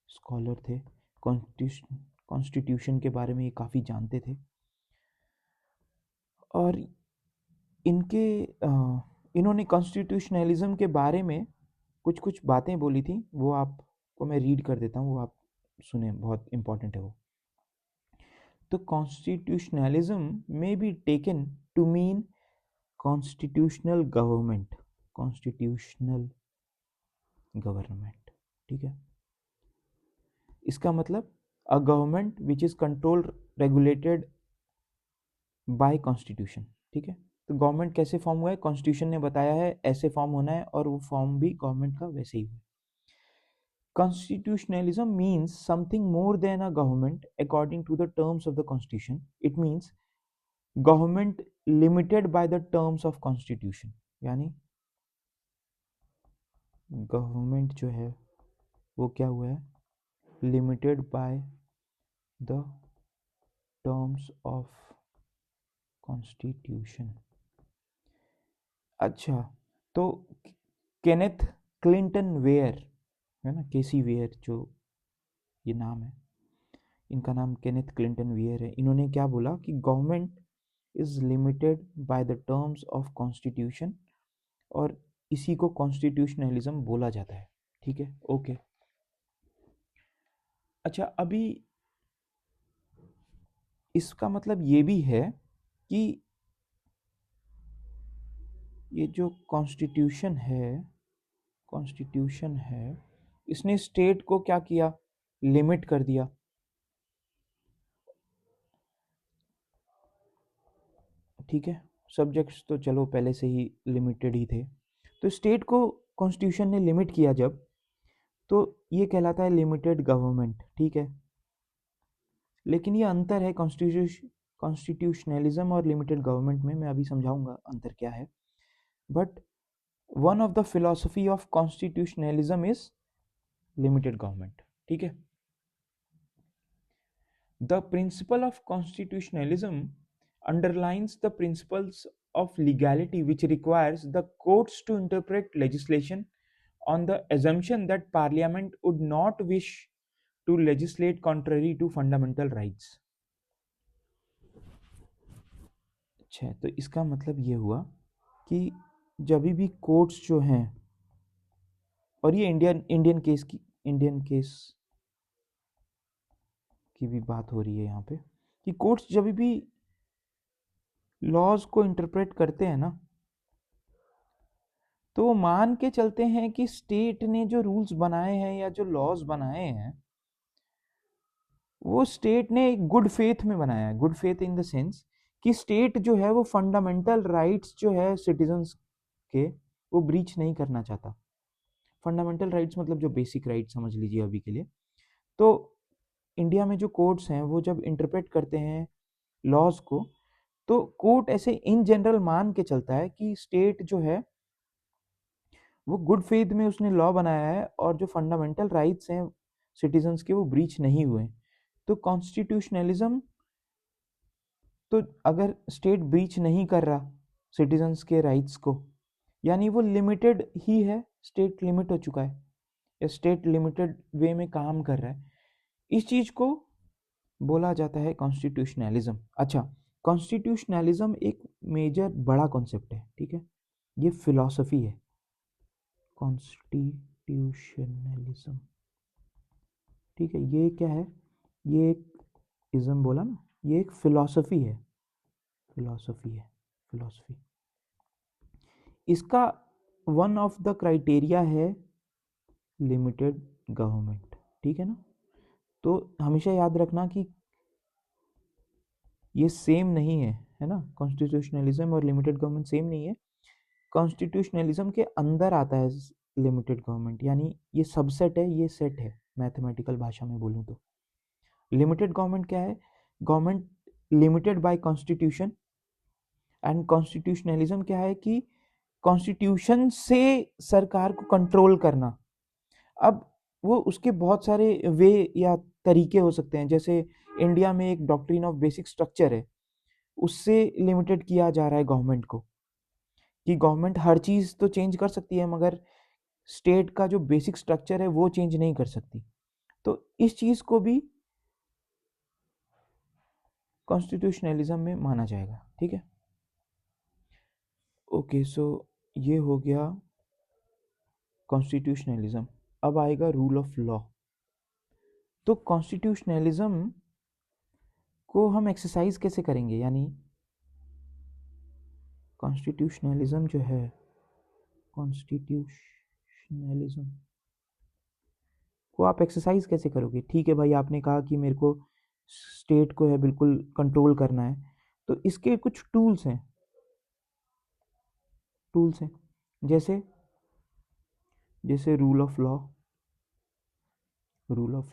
स्कॉलर थे, कॉन्स्टिट्यूशन के बारे में ये काफ़ी जानते थे, और इनके इन्होंने कॉन्स्टिट्यूशनलिज्म के बारे में कुछ कुछ बातें बोली थी, वो आपको मैं रीड कर देता हूँ, वो आप सुने, बहुत इंपॉर्टेंट है वो। तो कॉन्स्टिट्यूशनलिज्म में be taken to mean constitutional government, constitutional government. ठीक है, इसका मतलब a government which is controlled regulated by constitution. ठीक है, तो गवर्नमेंट कैसे फॉर्म हुआ है, कॉन्स्टिट्यूशन ने बताया है ऐसे फॉर्म होना है, और वो फॉर्म भी गवर्नमेंट का वैसे ही हुआ। Constitutionalism means something more than a government according to the terms of the constitution. It means government limited by the terms of constitution, यानी गवर्नमेंट जो है वो क्या हुआ है, limited by the terms of constitution. अच्छा, तो केनेथ क्लिंटन वेयर है ना, केसी वेयर जो ये नाम है, इनका नाम केनेथ क्लिंटन वेयर है। इन्होंने क्या बोला कि government is limited by the terms of constitution, और इसी को कॉन्स्टिट्यूशनलिज्म बोला जाता है। ठीक है, ओके। अच्छा, अभी इसका मतलब ये भी है कि ये जो कॉन्स्टिट्यूशन है इसने स्टेट को क्या किया, लिमिट कर दिया। ठीक है, सब्जेक्ट्स तो चलो पहले से ही लिमिटेड ही थे, तो स्टेट को कॉन्स्टिट्यूशन ने लिमिट किया जब, तो ये कहलाता है लिमिटेड गवर्नमेंट। ठीक है, लेकिन ये अंतर है कॉन्स्टिट्यूशनलिज्म और लिमिटेड गवर्नमेंट में, मैं अभी समझाऊंगा अंतर क्या है। But one of the philosophy of constitutionalism is limited government. ठीक है, the principle of constitutionalism underlines the principles of legality which requires the courts to interpret legislation on the assumption that parliament would not wish to legislate contrary to fundamental rights। अच्छा, तो इसका मतलब ये हुआ कि जब भी कोर्ट्स जो हैं, और ये इंडियन केस की भी बात हो रही है यहाँ पे, कि कोर्ट्स जब भी लॉज को इंटरप्रेट करते हैं ना, तो वो मान के चलते हैं कि स्टेट ने जो रूल्स बनाए हैं या जो लॉज बनाए हैं वो स्टेट ने गुड फेथ में बनाया है। Good faith in the sense कि स्टेट जो है वो फंडामेंटल राइट्स जो है सिटीजन्स के, वो ब्रीच नहीं करना चाहता। फंडामेंटल राइट्स मतलब जो बेसिक राइट्स समझ लीजिए अभी के लिए। तो इंडिया में जो कोर्ट्स हैं वो जब इंटरप्रेट करते हैं लॉज को, तो कोर्ट ऐसे इन जनरल मान के चलता है कि स्टेट जो है वो गुड फेथ में उसने लॉ बनाया है और जो फंडामेंटल राइट्स हैं सिटीजन्स के वो ब्रीच नहीं हुए। तो कॉन्स्टिट्यूशनलिज्म, तो अगर स्टेट ब्रीच नहीं कर रहा सिटीजन्स के राइट्स को, यानी वो लिमिटेड ही है, स्टेट लिमिट हो चुका है या स्टेट लिमिटेड वे में काम कर रहा है, इस चीज को बोला जाता है कॉन्स्टिट्यूशनलिज्म। अच्छा, कॉन्स्टिट्यूशनलिज्म एक मेजर बड़ा कॉन्सेप्ट है। ठीक है, ये फिलॉसफी है कॉन्स्टिट्यूशनलिज्म। ठीक है, ये क्या है, ये एक इज्म बोला ना, ये एक फिलॉसफी है। फिलॉसफी इसका वन ऑफ द क्राइटेरिया है लिमिटेड गवर्नमेंट। ठीक है ना, तो हमेशा याद रखना कि ये सेम नहीं है ना, कॉन्स्टिट्यूशनलिज्म और लिमिटेड गवर्नमेंट सेम नहीं है। कॉन्स्टिट्यूशनलिज्म के अंदर आता है लिमिटेड गवर्नमेंट, यानी ये सबसेट है, ये सेट है मैथमेटिकल भाषा में बोलूँ तो। लिमिटेड गवर्नमेंट क्या है, government limited by constitution, and constitutionalism क्या है कि कॉन्स्टिट्यूशन से सरकार को कंट्रोल करना। अब वो उसके बहुत सारे वे या तरीके हो सकते हैं, जैसे इंडिया में एक डॉक्ट्रिन ऑफ बेसिक स्ट्रक्चर है, उससे लिमिटेड किया जा रहा है गवर्नमेंट को, कि गवर्नमेंट हर चीज़ तो चेंज कर सकती है मगर स्टेट का जो बेसिक स्ट्रक्चर है वो चेंज नहीं कर सकती। तो इस चीज़ को भी कॉन्स्टिट्यूशनलिज्म में माना जाएगा। ठीक है, ओके, सो ये हो गया कॉन्स्टिट्यूशनलिज्म। अब आएगा रूल ऑफ लॉ। तो कॉन्स्टिट्यूशनलिज्म को हम एक्सरसाइज कैसे करेंगे, यानी कॉन्स्टिट्यूशनलिज्म जो है, कॉन्स्टिट्यूशनलिज्म को आप एक्सरसाइज कैसे करोगे। ठीक है भाई, आपने कहा कि मेरे को स्टेट को है बिल्कुल कंट्रोल करना है, तो इसके कुछ टूल्स हैं। जैसे rule of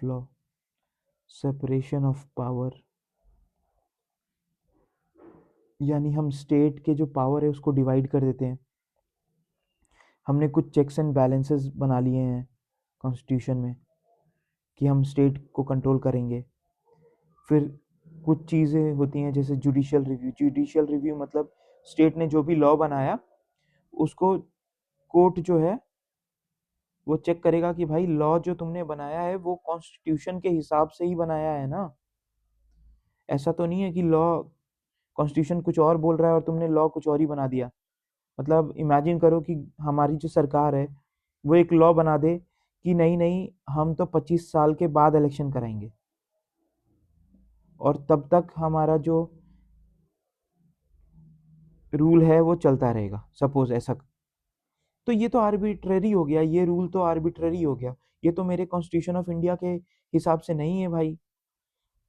law, separation of power, यानी हम स्टेट के जो पावर है उसको डिवाइड कर देते हैं। हमने कुछ चेक्स एंड बैलेंसेस बना लिए हैं कॉन्स्टिट्यूशन में कि हम स्टेट को कंट्रोल करेंगे। फिर कुछ चीज़ें होती हैं जैसे जुडिशियल रिव्यू मतलब स्टेट ने जो भी लॉ बनाया उसको कोर्ट जो है वो चेक करेगा कि भाई लॉ जो तुमने बनाया है वो कॉन्स्टिट्यूशन के हिसाब से ही बनाया है ना। ऐसा तो नहीं है कि लॉ कॉन्स्टिट्यूशन कुछ और बोल रहा है और तुमने लॉ कुछ और ही बना दिया। मतलब इमेजिन करो कि हमारी जो सरकार है वो एक लॉ बना दे कि नहीं नहीं, हम तो 25 साल के बाद इलेक्शन कराएंगे और तब तक हमारा जो रूल है वो चलता रहेगा, सपोज ऐसा। तो ये तो आर्बिट्ररी हो गया, ये रूल तो आर्बिट्ररी हो गया, ये तो मेरे कॉन्स्टिट्यूशन ऑफ इंडिया के हिसाब से नहीं है भाई।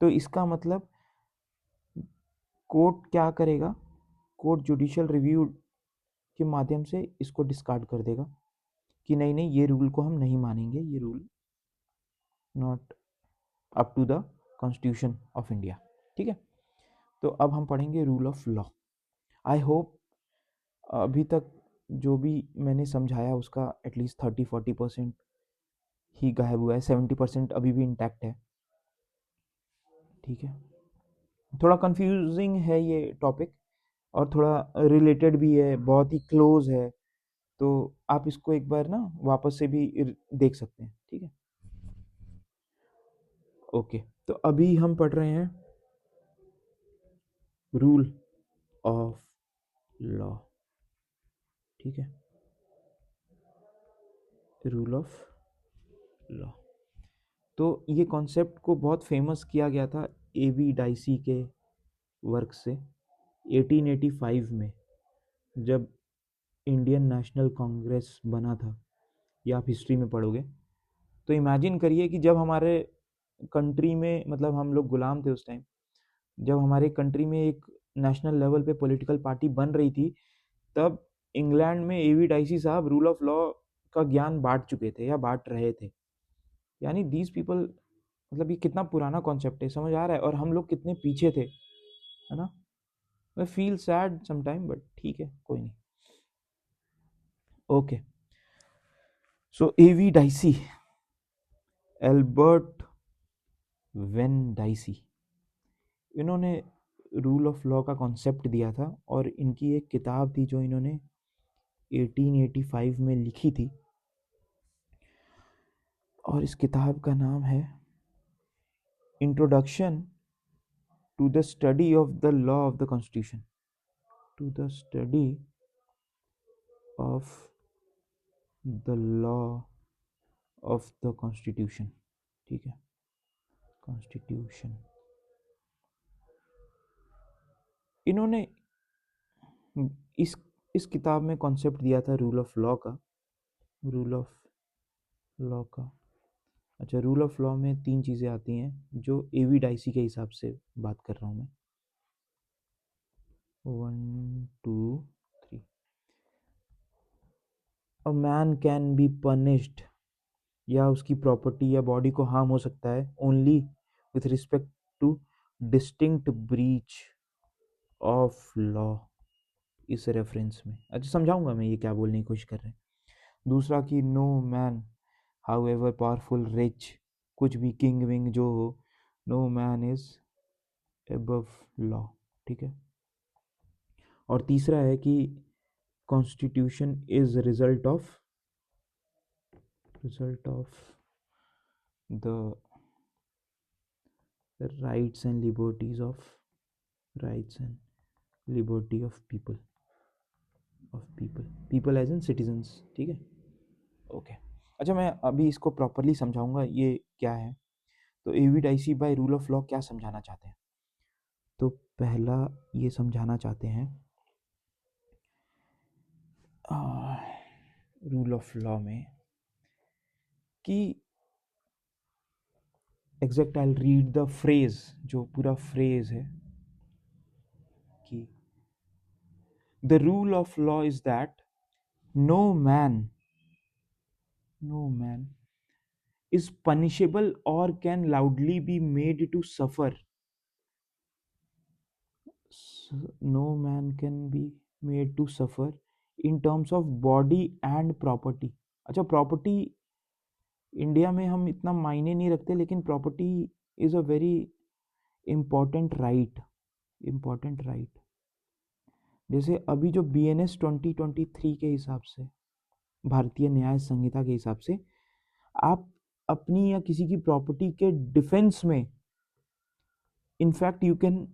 तो इसका मतलब कोर्ट क्या करेगा, कोर्ट जुडिशियल रिव्यू के माध्यम से इसको डिस्कार्ड कर देगा कि नहीं नहीं, ये रूल को हम नहीं मानेंगे, ये rule not up to the constitution of India. ठीक है, तो अब हम पढ़ेंगे rule of law. I hope अभी तक जो भी मैंने समझाया उसका एटलीस्ट 30-40% ही गायब हुआ है, 70% अभी भी इंटैक्ट है। ठीक है, थोड़ा कंफ्यूजिंग है ये टॉपिक और थोड़ा रिलेटेड भी है, बहुत ही क्लोज है, तो आप इसको एक बार ना वापस से भी देख सकते हैं। ठीक है, ओके। तो अभी हम पढ़ रहे हैं रूल ऑफ लॉ। ठीक है, रूल ऑफ लॉ। तो ये कॉन्सेप्ट को बहुत फेमस किया गया था एवी डाइसी के वर्क से 1885 में, जब इंडियन नेशनल कांग्रेस बना था। ये आप हिस्ट्री में पढ़ोगे। तो इमेजिन करिए कि जब हमारे कंट्री में, मतलब हम लोग गुलाम थे उस टाइम, जब हमारे कंट्री में एक नेशनल लेवल पे पॉलिटिकल पार्टी बन रही थी, तब इंग्लैंड में एवी डाइसी साहब रूल ऑफ लॉ का ज्ञान बांट चुके थे या बांट रहे थे। यानी दीज पीपल, मतलब ये कितना पुराना कॉन्सेप्ट है, समझ आ रहा है, और हम लोग कितने पीछे थे, है ना। I feel sad sometime, but ठीक है, कोई नहीं। Okay, so A V Dicey, Albert Venn Dicey, इन्होंने रूल ऑफ लॉ का कॉन्सेप्ट दिया था और इनकी एक किताब थी जो इन्होंने 1885 में लिखी थी, और इस किताब का नाम है introduction to the study of the law of the constitution, to the study of the law of the constitution. ठीक है, कॉन्स्टिट्यूशन। इन्होंने इस इस किताब में कॉन्सेप्ट दिया था रूल ऑफ लॉ का, रूल ऑफ लॉ का। अच्छा, रूल ऑफ लॉ में 3 चीज़ें आती हैं जो एवी डाइसी के हिसाब से बात कर रहा हूँ मैं। 1 2 3। A man can be punished, या उसकी प्रॉपर्टी या बॉडी को हार्म हो सकता है only with respect two distinct breach of law, इस रेफरेंस में। अच्छा, समझाऊंगा मैं ये क्या बोलने की कोशिश कर रहे हैं। दूसरा कि no man however powerful rich, कुछ भी किंग विंग जो हो, no man is above law. ठीक है, और तीसरा है कि constitution is result of the rights and liberties of rights and liberty of people, people as in citizens. ठीक है, ओके। अच्छा, मैं अभी इसको प्रॉपरली समझाऊंगा ये क्या है। तो एविडाइसी बाय रूल ऑफ लॉ क्या समझाना चाहते हैं। तो पहला ये समझाना चाहते हैं रूल ऑफ लॉ में कि exact I read the phrase, जो पूरा फ्रेज है कि the rule of law is that no man is punishable or can loudly be made to suffer. No man can be made to suffer in terms of body and property. अच्छा, property India में हम इतना मायने नहीं रखते, लेकिन property is a very important right. जैसे अभी जो BNS 2023 के हिसाब से भारतीय न्याय संहिता के हिसाब से आप अपनी या किसी की प्रॉपर्टी के डिफेंस में in fact you can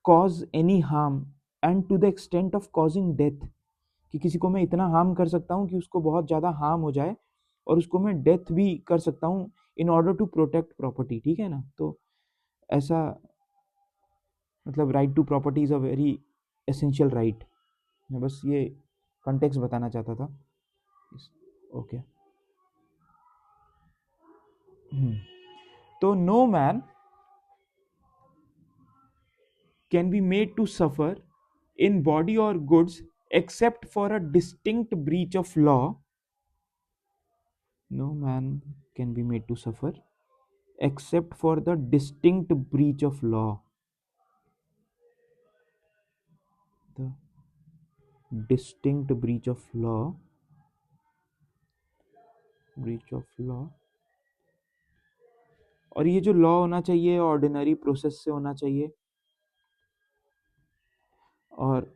cause any harm and to the extent of causing death, कि किसी को मैं इतना हार्म कर सकता हूँ कि उसको बहुत ज़्यादा हार्म हो जाए और उसको मैं डेथ भी कर सकता हूँ in order to protect property, ठीक है ना। तो ऐसा मतलब right to property is a very essential right. मैं बस ये कॉन्टेक्स्ट बताना चाहता था। ओके। तो no man can be made to suffer in body or goods except for a distinct breach of law. No man can be made to suffer except for the distinct breach of law. The distinct breach of law. Breach of law. और ये जो law होना चाहिए ordinary process से होना चाहिए, और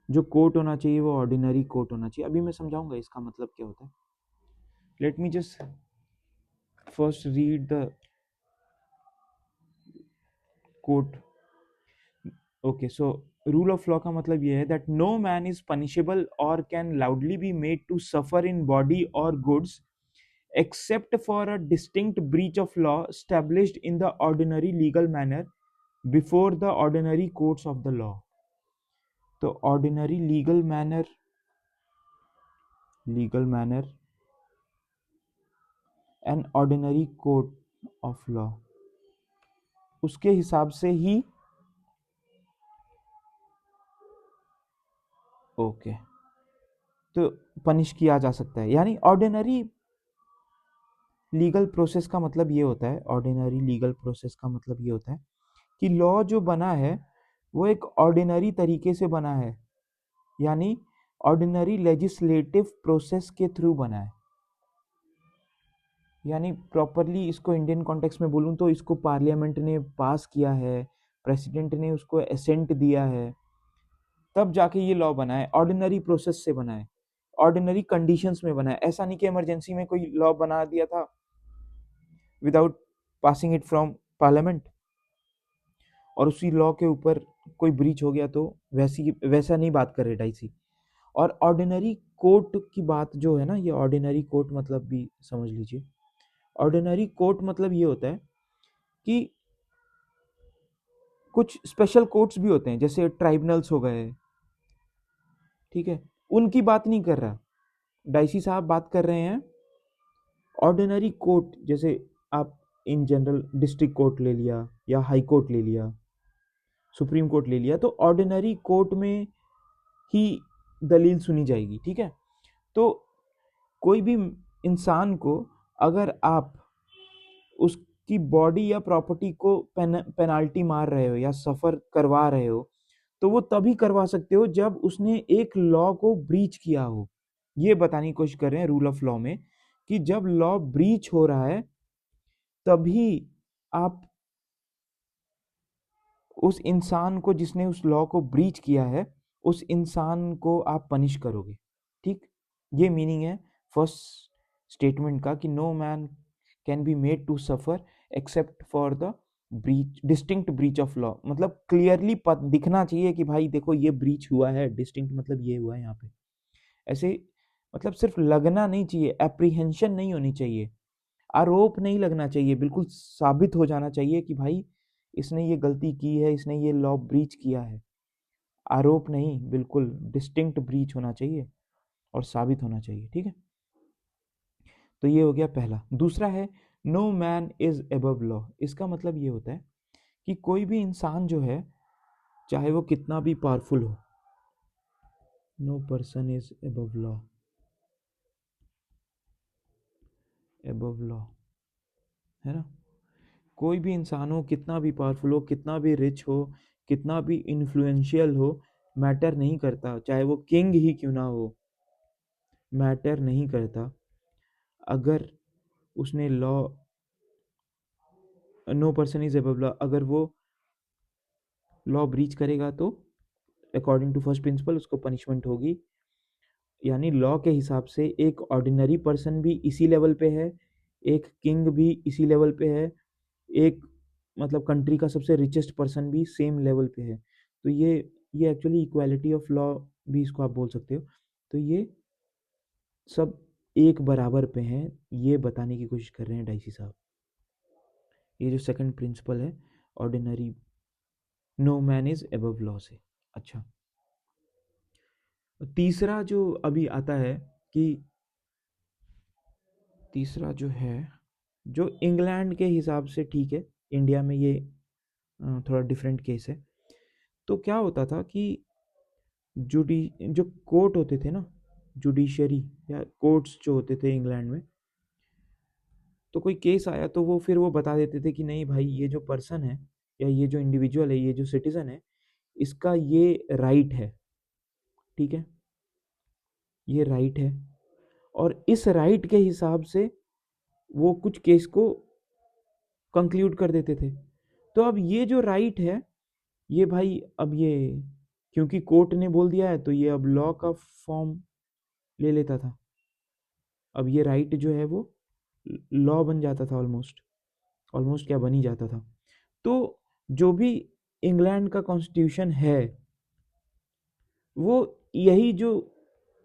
जो कोर्ट होना चाहिए वो ऑर्डिनरी कोर्ट होना चाहिए। अभी मैं समझाऊंगा इसका मतलब क्या होता है। Let me just first read the court. Okay, so rule of law का मतलब ये है that no man is punishable or can lawfully be made to suffer in body or goods except for a distinct breach of law established in the ordinary legal manner before the ordinary courts of the law. तो ordinary legal manner and ordinary court of law, उसके हिसाब से ही okay तो punish किया जा सकता है। यानी ऑर्डिनरी लीगल प्रोसेस का मतलब ये होता है, ऑर्डिनरी लीगल प्रोसेस का मतलब ये होता है कि लॉ जो बना है वो एक ऑर्डिनरी तरीके से बना है, यानी ऑर्डिनरी लेजिस्लेटिव प्रोसेस के थ्रू बना है। यानी प्रॉपरली इसको इंडियन कॉन्टेक्स्ट में बोलूँ तो इसको पार्लियामेंट ने पास किया है, प्रेसिडेंट ने उसको एसेंट दिया है, तब जाके ये लॉ बना है, ऑर्डिनरी प्रोसेस से बना है, ऑर्डिनरी कंडीशंस में बना है। ऐसा नहीं कि इमरजेंसी में कोई लॉ बना दिया था without passing it from parliament और उसी लॉ के ऊपर कोई ब्रीच हो गया तो वैसा नहीं बात कर रहे डाइसी। और ऑर्डिनरी कोर्ट की बात जो है ना, ये ऑर्डिनरी कोर्ट मतलब भी समझ लीजिए। ऑर्डिनरी कोर्ट मतलब ये होता है कि कुछ स्पेशल कोर्ट्स भी होते हैं जैसे ट्राइब्यूनल्स हो गए, ठीक है, उनकी बात नहीं कर रहा डाइसी साहब, बात कर रहे हैं ऑर्डिनरी कोर्ट। जैसे आप इन जनरल डिस्ट्रिक्ट कोर्ट ले लिया या हाई कोर्ट ले लिया, सुप्रीम कोर्ट ले लिया, तो ऑर्डिनरी कोर्ट में ही दलील सुनी जाएगी, ठीक है। तो कोई भी इंसान को अगर आप उसकी बॉडी या प्रॉपर्टी को पेनाल्टी मार रहे हो या सफ़र करवा रहे हो, तो वो तभी करवा सकते हो जब उसने एक लॉ को ब्रीच किया हो। ये बताने की कोशिश कर रहे हैं रूल ऑफ लॉ में कि जब लॉ ब्रीच हो रहा है तभी आप उस इंसान को जिसने उस लॉ को ब्रीच किया है उस इंसान को आप पनिश करोगे, ठीक। ये मीनिंग है फर्स्ट स्टेटमेंट का कि no man can be made to suffer except for the breach, distinct breach of law. मतलब क्लियरली दिखना चाहिए कि भाई देखो ये ब्रीच हुआ है, डिस्टिंक्ट मतलब ये हुआ है यहाँ पे। ऐसे मतलब सिर्फ लगना नहीं चाहिए, एप्रीहेंशन नहीं होनी चाहिए, आरोप नहीं लगना चाहिए, बिल्कुल साबित हो जाना चाहिए कि भाई इसने ये गलती की है, इसने ये लॉ ब्रीच किया है। आरोप नहीं, बिल्कुल डिस्टिंक्ट ब्रीच होना चाहिए और साबित होना चाहिए, ठीक है। तो ये हो गया पहला। दूसरा है no man is above law. इसका मतलब ये होता है कि कोई भी इंसान जो है चाहे वो कितना भी पावरफुल हो, no person is above law, above law, है ना। कोई भी इंसान हो, कितना भी पावरफुल हो, कितना भी रिच हो, कितना भी इन्फ्लुएंशियल हो, मैटर नहीं करता, चाहे वो किंग ही क्यों ना हो, मैटर नहीं करता। अगर उसने law, no person is above law, अगर वो लॉ ब्रीच करेगा तो अकॉर्डिंग टू फर्स्ट प्रिंसिपल उसको पनिशमेंट होगी यानी लॉ के हिसाब से एक ऑर्डिनरी पर्सन भी इसी लेवल पे है, एक किंग भी इसी लेवल पे है, एक मतलब कंट्री का सबसे रिचेस्ट पर्सन भी सेम लेवल पे है। तो ये एक्चुअली इक्वालिटी ऑफ लॉ भी इसको आप बोल सकते हो। तो ये सब एक बराबर पे हैं, ये बताने की कोशिश कर रहे हैं डाइसी साहब। ये जो सेकंड प्रिंसिपल है ordinary no man is above law से। अच्छा, तीसरा जो अभी आता है कि तीसरा जो है जो इंग्लैंड के हिसाब से ठीक है, इंडिया में ये थोड़ा डिफरेंट केस है। तो क्या होता था कि जुडी जो कोर्ट होते थे ना, जुडिशरी या कोर्ट्स जो होते थे इंग्लैंड में, तो कोई केस आया तो वो फिर वो बता देते थे कि नहीं भाई, ये जो पर्सन है या ये जो इंडिविजुअल है, ये जो सिटीजन है, इसका ये राइट है, ठीक है, ये राइट है। और इस राइट के हिसाब से वो कुछ केस को कंक्लूड कर देते थे। तो अब ये जो राइट है, ये भाई अब ये क्योंकि कोर्ट ने बोल दिया है तो ये अब लॉ का फॉर्म ले लेता था। अब ये राइट जो है वो लॉ बन जाता था, ऑलमोस्ट ऑलमोस्ट क्या बन ही जाता था। तो जो भी इंग्लैंड का कॉन्स्टिट्यूशन है, वो यही जो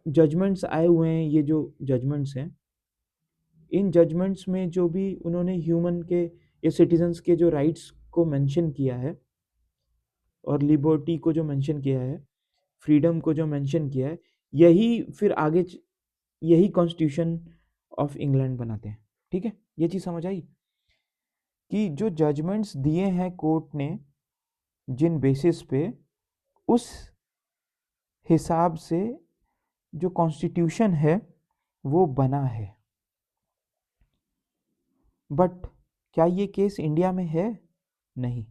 जजमेंट्स आए हुए हैं, ये जो जजमेंट्स हैं, इन जजमेंट्स में जो भी उन्होंने ह्यूमन के या सिटीजन्स के जो राइट्स को मेंशन किया है और लिबर्टी को जो मेंशन किया है, फ्रीडम को जो मेंशन किया है, यही फिर आगे यही कॉन्स्टिट्यूशन ऑफ इंग्लैंड बनाते हैं। ठीक है, ये चीज़ समझ आई कि जो जजमेंट्स दिए हैं कोर्ट ने, जिन बेसिस पे, उस हिसाब से जो कॉन्स्टिट्यूशन है वो बना है। बट क्या ये केस इंडिया में है? नहीं,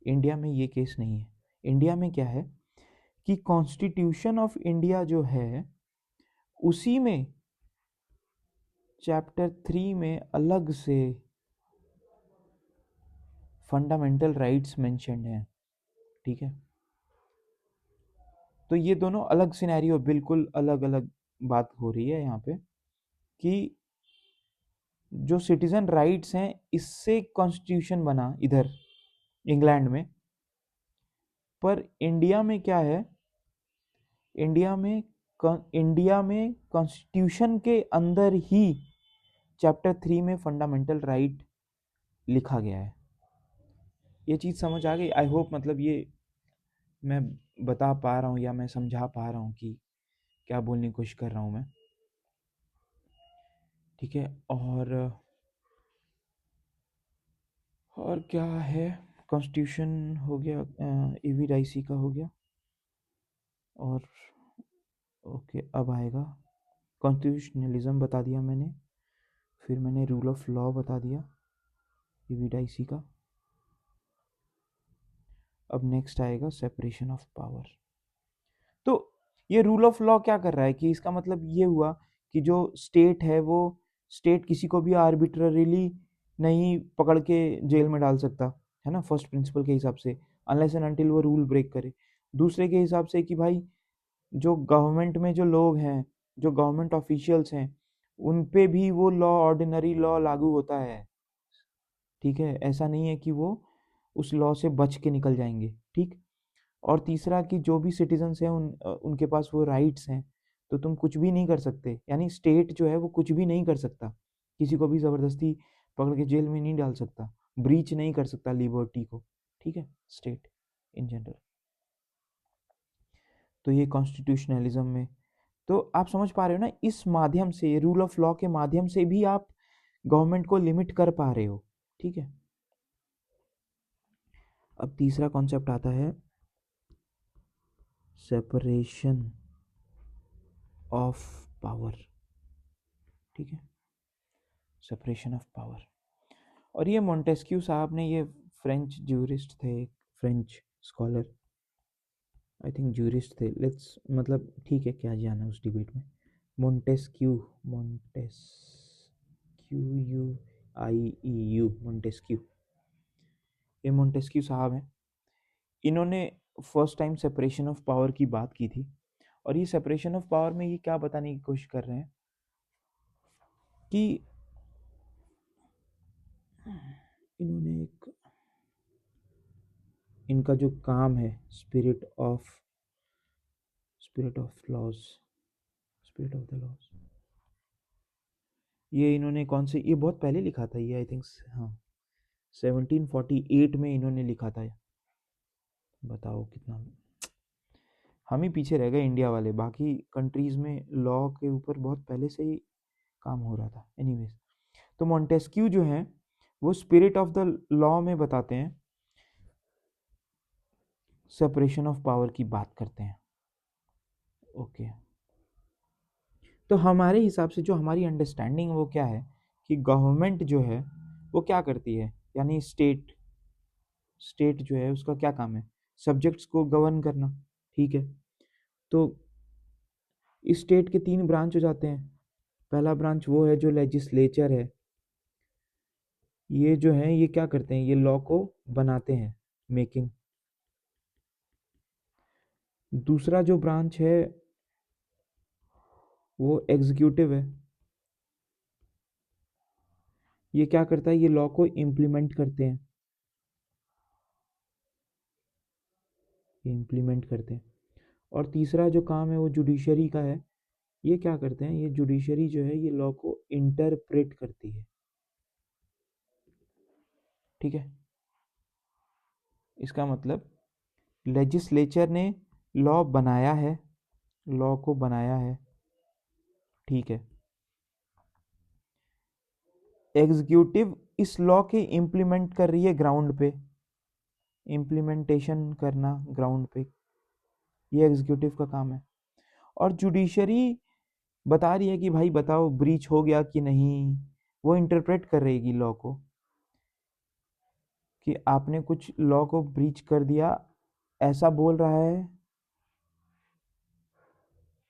इंडिया में ये केस नहीं है। इंडिया में क्या है कि कॉन्स्टिट्यूशन ऑफ इंडिया जो है, उसी में चैप्टर 3 में अलग से फंडामेंटल राइट्स मेंशन्ड हैं। ठीक है, तो ये दोनों अलग सिनेरियो, बिल्कुल अलग अलग बात हो रही है यहाँ पे कि जो सिटीजन राइट्स हैं, इससे कॉन्स्टिट्यूशन बना इधर इंग्लैंड में। पर इंडिया में क्या है, इंडिया में कॉन्स्टिट्यूशन के अंदर ही चैप्टर 3 में फंडामेंटल राइट लिखा गया है। ये चीज़ समझ आ गई? आई होप, मतलब ये मैं बता पा रहा हूँ या मैं समझा पा रहा हूँ कि क्या बोलने की कोशिश कर रहा हूँ मैं। ठीक है, और क्या है, कॉन्स्टिट्यूशन हो गया, ईवीडाईसी का हो गया, और ओके अब आएगा कॉन्स्टिट्यूशनलिज्म बता दिया मैंने, फिर मैंने रूल ऑफ लॉ बता दिया ईवीडाईसी का। अब नेक्स्ट आएगा सेपरेशन ऑफ पावर। तो ये रूल ऑफ लॉ क्या कर रहा है कि इसका मतलब ये हुआ कि जो स्टेट है, वो स्टेट किसी को भी आर्बिट्ररीली नहीं पकड़ के जेल में डाल सकता है ना, फर्स्ट प्रिंसिपल के हिसाब से, अनलेस एंड अनटिल वो रूल ब्रेक करे। दूसरे के हिसाब से कि भाई जो गवर्नमेंट में जो लोग हैं, जो गवर्नमेंट ऑफिशियल्स हैं, उन पे भी वो लॉ, ऑर्डिनरी लॉ लागू होता है। ठीक है, ऐसा नहीं है कि वो उस लॉ से बच के निकल जाएंगे। ठीक। और तीसरा कि जो भी सिटीजन्स हैं, उनके पास वो राइट्स हैं, तो तुम कुछ भी नहीं कर सकते, यानी स्टेट जो है वो कुछ भी नहीं कर सकता, किसी को भी ज़बरदस्ती पकड़ के जेल में नहीं डाल सकता, ब्रीच नहीं कर सकता लिबर्टी को। ठीक है, स्टेट इन जनरल। तो ये कॉन्स्टिट्यूशनलिज्म में, तो आप समझ पा रहे हो ना, इस माध्यम से, रूल ऑफ लॉ के माध्यम से भी आप गवर्नमेंट को लिमिट कर पा रहे हो। ठीक है, अब तीसरा कॉन्सेप्ट आता है सेपरेशन ऑफ पावर। ठीक है, सेपरेशन ऑफ पावर। और ये मोंटेस्क्यू साहब ने, ये फ्रेंच ज्यूरिस्ट थे, French scholar, I think jurist थे, लेट्स मतलब ठीक है, क्या जाना उस डिबेट में। मोंटेस्क्यू, मोंटेस्क्यू, यू मोंटेस्क्यू, ये मोंटेस्क्यू साहब हैं। इन्होंने first time separation of power की बात की थी, और ये सेपरेशन ऑफ पावर में ये क्या बताने की कोशिश कर रहे हैं कि इन्होंने एक इनका जो काम है spirit of laws, spirit of the laws, ये इन्होंने कौन से, ये बहुत पहले लिखा था ये, आई थिंक हाँ 1748 में इन्होंने लिखा था। बताओ कितना हम ही पीछे रह गए इंडिया वाले, बाकी कंट्रीज में लॉ के ऊपर बहुत पहले से ही काम हो रहा था। एनीवेज, तो मॉन्टेस्क्यू जो है वो स्पिरिट ऑफ द लॉ में बताते हैं, सेपरेशन ऑफ पावर की बात करते हैं। ओके, तो हमारे हिसाब से जो हमारी अंडरस्टैंडिंग वो क्या है कि गवर्नमेंट जो है वो क्या करती है, यानी स्टेट जो है उसका क्या काम है, सब्जेक्ट्स को गवर्न करना। ठीक है, तो इस स्टेट के 3 ब्रांच हो जाते हैं। पहला ब्रांच वो है जो लेजिस्लेचर है, ये जो है ये क्या करते हैं, ये लॉ को बनाते हैं, मेकिंग। दूसरा जो ब्रांच है वो एग्जीक्यूटिव है, ये क्या करता है, ये लॉ को इम्प्लीमेंट करते हैं, और तीसरा जो काम है वो जुडिशरी का है, ये क्या करते हैं, ये जुडिशरी जो है ये लॉ को इंटरप्रेट करती है। ठीक है, इसका मतलब लेजिस्लेचर ने लॉ बनाया है, लॉ को बनाया है। ठीक है, एग्जीक्यूटिव इस लॉ के इम्प्लीमेंट कर रही है ग्राउंड पे, इम्प्लीमेंटेशन करना ग्राउंड पे, ये एग्जीक्यूटिव का काम है। और जुडिशरी बता रही है कि भाई बताओ ब्रीच हो गया कि नहीं, वो इंटरप्रेट कर रहेगी लॉ को कि आपने कुछ लॉ को ब्रीच कर दिया, ऐसा बोल रहा है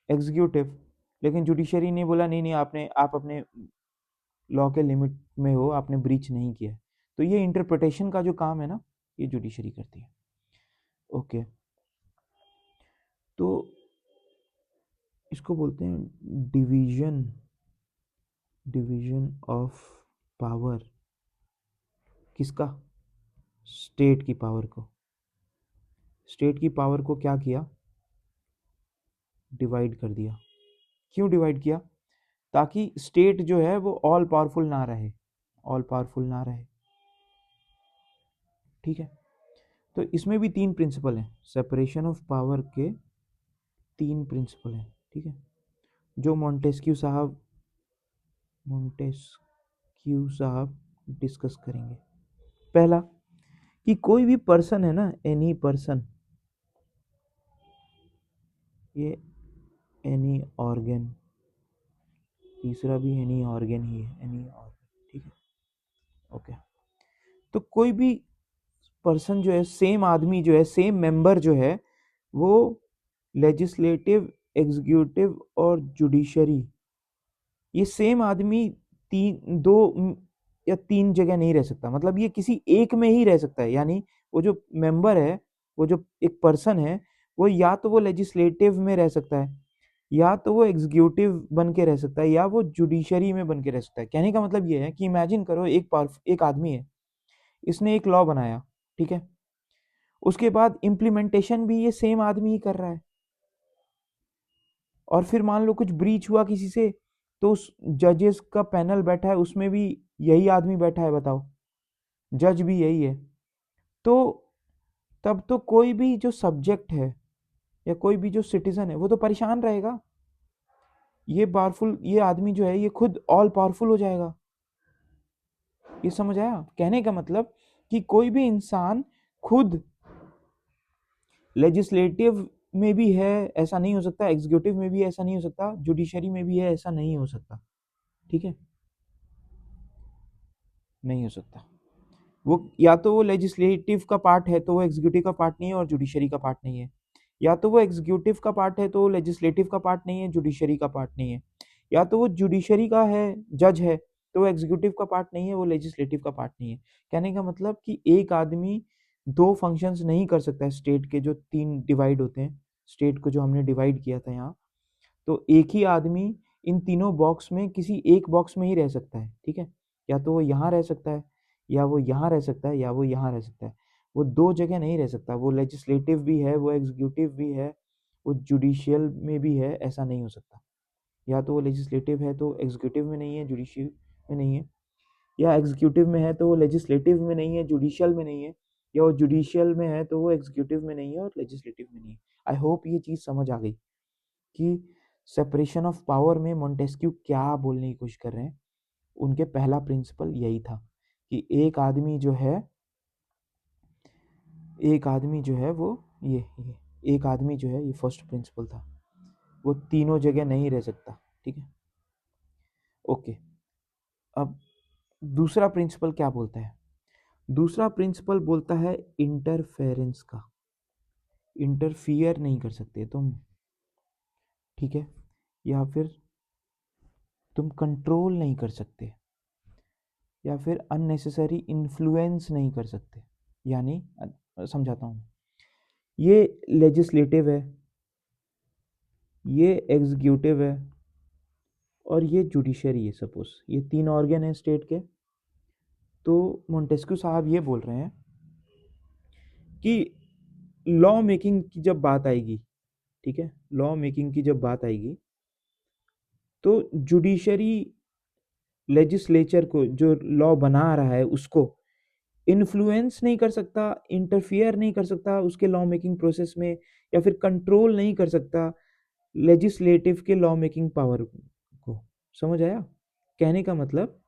एग्जीक्यूटिव, लेकिन जुडिशरी ने बोला नहीं नहीं आप अपने लॉ के लिमिट में हो, आपने ब्रीच नहीं किया। तो ये इंटरप्रिटेशन का जो काम है ना, ये जुडिशरी करती है। ओके, तो इसको बोलते हैं डिवीजन ऑफ पावर। किसका? स्टेट की पावर को, स्टेट की पावर को क्या किया, डिवाइड कर दिया। क्यों डिवाइड किया? ताकि स्टेट जो है वो ऑल पावरफुल ना रहे, ऑल पावरफुल ना रहे। ठीक है, तो इसमें भी 3 प्रिंसिपल हैं, सेपरेशन ऑफ पावर के 3 प्रिंसिपल हैं। ठीक है, जो मॉन्टेस्क्यू साहब डिस्कस करेंगे। पहला कि कोई भी पर्सन है ना, एनी पर्सन, ये एनी ऑर्गन, तीसरा भी एनी ऑर्गन ही है, एनी ऑर्गन। ठीक है, ओके, तो कोई भी पर्सन जो है, सेम आदमी जो है, सेम मेंबर जो है, वो लेजिस्लेटिव, एग्जीक्यूटिव और जुडिशरी, ये सेम आदमी या तीन जगह नहीं रह सकता। मतलब ये किसी एक में ही रह सकता है, यानी वो जो मेंबर है, वो जो एक पर्सन है, वो या तो वो लेजिस्लेटिव में रह सकता है, या तो वो एग्जीक्यूटिव बन के रह सकता है, या वो जुडिशरी में बन के रह सकता है। कहने का मतलब ये है कि इमेजिन करो एक आदमी है, इसने एक लॉ बनाया, ठीक है, उसके बाद इम्प्लीमेंटेशन भी ये सेम आदमी ही कर रहा है, और फिर मान लो कुछ ब्रीच हुआ किसी से, तो उस जजेस का पैनल बैठा है, उसमें भी यही आदमी बैठा है, बताओ, जज भी यही है। तो तब तो कोई भी जो सब्जेक्ट है या कोई भी जो सिटीजन है वो तो परेशान रहेगा। ये आदमी जो है ये खुद ऑल पावरफुल हो जाएगा। ये समझ आया? कहने का मतलब कि कोई भी इंसान खुद लेजिस्लेटिव में भी है ऐसा नहीं हो सकता, एग्जीक्यूटिव में भी ऐसा नहीं हो सकता, जुडिशरी में भी है ऐसा नहीं हो सकता। ठीक है, नहीं हो सकता। वो या तो वो लेजिस्लेटिव का पार्ट है तो वो एग्जीक्यूटिव का पार्ट नहीं है और जुडिशरी का पार्ट नहीं है, या तो वो एग्जीक्यूटिव का पार्ट है तो वो लेजिस्लेटिव का पार्ट नहीं है, जुडिशरी का पार्ट नहीं है, या तो वो जुडिशरी का है, जज है, तो वो एग्जीक्यूटिव का पार्ट नहीं है, वो लेजिस्लेटिव का पार्ट नहीं है। कहने का मतलब कि एक आदमी 2 फंक्शंस नहीं कर सकता है, स्टेट के जो 3 डिवाइड होते हैं, स्टेट को जो हमने डिवाइड किया था यहाँ, तो एक ही आदमी इन तीनों बॉक्स में किसी एक बॉक्स में ही रह सकता है, ठीक है। या तो वो यहाँ रह सकता है, या वो यहाँ रह सकता है, या वो यहाँ रह सकता है। वो दो जगह नहीं रह सकता। वो लेजिस्लेटिव भी है, वो एग्जीक्यूटिव भी है, वो जुडिशियल में भी है, ऐसा नहीं हो सकता। या तो वो लेजिस्लेटिव है तो एग्जीक्यूटिव में नहीं है, जुडिशियल में नहीं है, या एग्जीक्यूटिव में है तो वो लेजिस्लेटिव में नहीं है, जुडिशियल में नहीं है, या वो जुडिशियल में है तो वो एग्जीक्यूटिव में नहीं है और लेजिस्लेटिव में नहीं है। आई होप ये चीज़ समझ आ गई कि सेपरेशन ऑफ पावर में मोंटेस्क्यू क्या बोलने की कोशिश कर रहे हैं। उनके पहला प्रिंसिपल यही था कि एक आदमी जो है वो ये एक आदमी जो है, ये फर्स्ट प्रिंसिपल था, वो तीनों जगह नहीं रह सकता, ठीक है। ओके, अब दूसरा प्रिंसिपल क्या बोलता है? दूसरा प्रिंसिपल बोलता है इंटरफेरेंस का। इंटरफियर नहीं कर सकते तुम, ठीक है, या फिर तुम कंट्रोल नहीं कर सकते, या फिर अननेसेसरी इन्फ्लुएंस नहीं कर सकते। यानी समझाता हूँ, ये लेजिस्लेटिव है, ये एग्जीक्यूटिव है, और ये जुडिशरी है। सपोज ये तीन ऑर्गन है स्टेट के। तो मोंटेस्क्यू साहब ये बोल रहे हैं कि लॉ मेकिंग की जब बात आएगी, ठीक है, लॉ मेकिंग की जब बात आएगी, तो जुडिशरी लेजिस्लेचर को, जो लॉ बना रहा है, उसको इन्फ्लुएंस नहीं कर सकता, इंटरफियर नहीं कर सकता उसके लॉ मेकिंग प्रोसेस में, या फिर कंट्रोल नहीं कर सकता लेजिस्लेटिव के लॉ मेकिंग पावर को। समझ आया? कहने का मतलब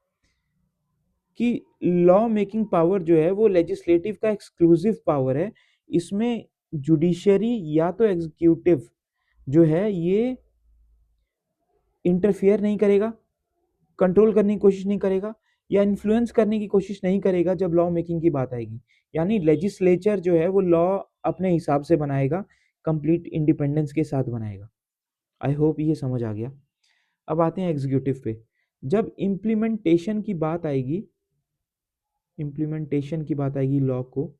कि लॉ मेकिंग पावर जो है वो लेजिस्लेटिव का एक्सक्लूसिव पावर है। इसमें जुडिशरी या तो एग्जीक्यूटिव जो है ये इंटरफियर नहीं करेगा, कंट्रोल करने की कोशिश नहीं करेगा, या इन्फ्लुएंस करने की कोशिश नहीं करेगा जब लॉ मेकिंग की बात आएगी। यानी लेजिस्लेचर जो है वो लॉ अपने हिसाब से बनाएगा, कंप्लीट इंडिपेंडेंस के साथ बनाएगा। आई होप ये समझ आ गया। अब आते हैं एग्जीक्यूटिव पे। जब इम्प्लीमेंटेशन की बात आएगी, लॉ को,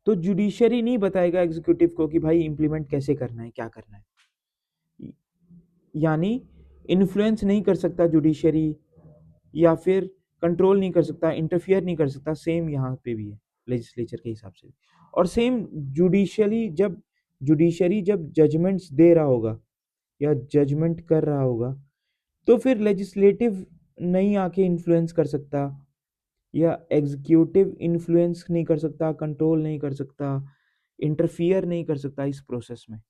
तो जुडिशरी नहीं बताएगा एग्जीक्यूटिव को कि भाई इम्प्लीमेंट कैसे करना है, क्या करना है। यानी इन्फ्लुएंस नहीं कर सकता जुडिशरी, या फिर कंट्रोल नहीं कर सकता, इंटरफियर नहीं कर सकता। सेम यहाँ पे भी है लेजिस्लेचर के हिसाब से। और सेम जुडिशरी जब जजमेंट्स दे रहा होगा या जजमेंट कर रहा होगा, तो फिर लेजिस्लेटिव नहीं आके इन्फ्लुएंस कर सकता, या एग्जीक्यूटिव इन्फ्लुएंस नहीं कर सकता, कंट्रोल नहीं कर सकता, इंटरफियर नहीं कर सकता इस प्रोसेस में।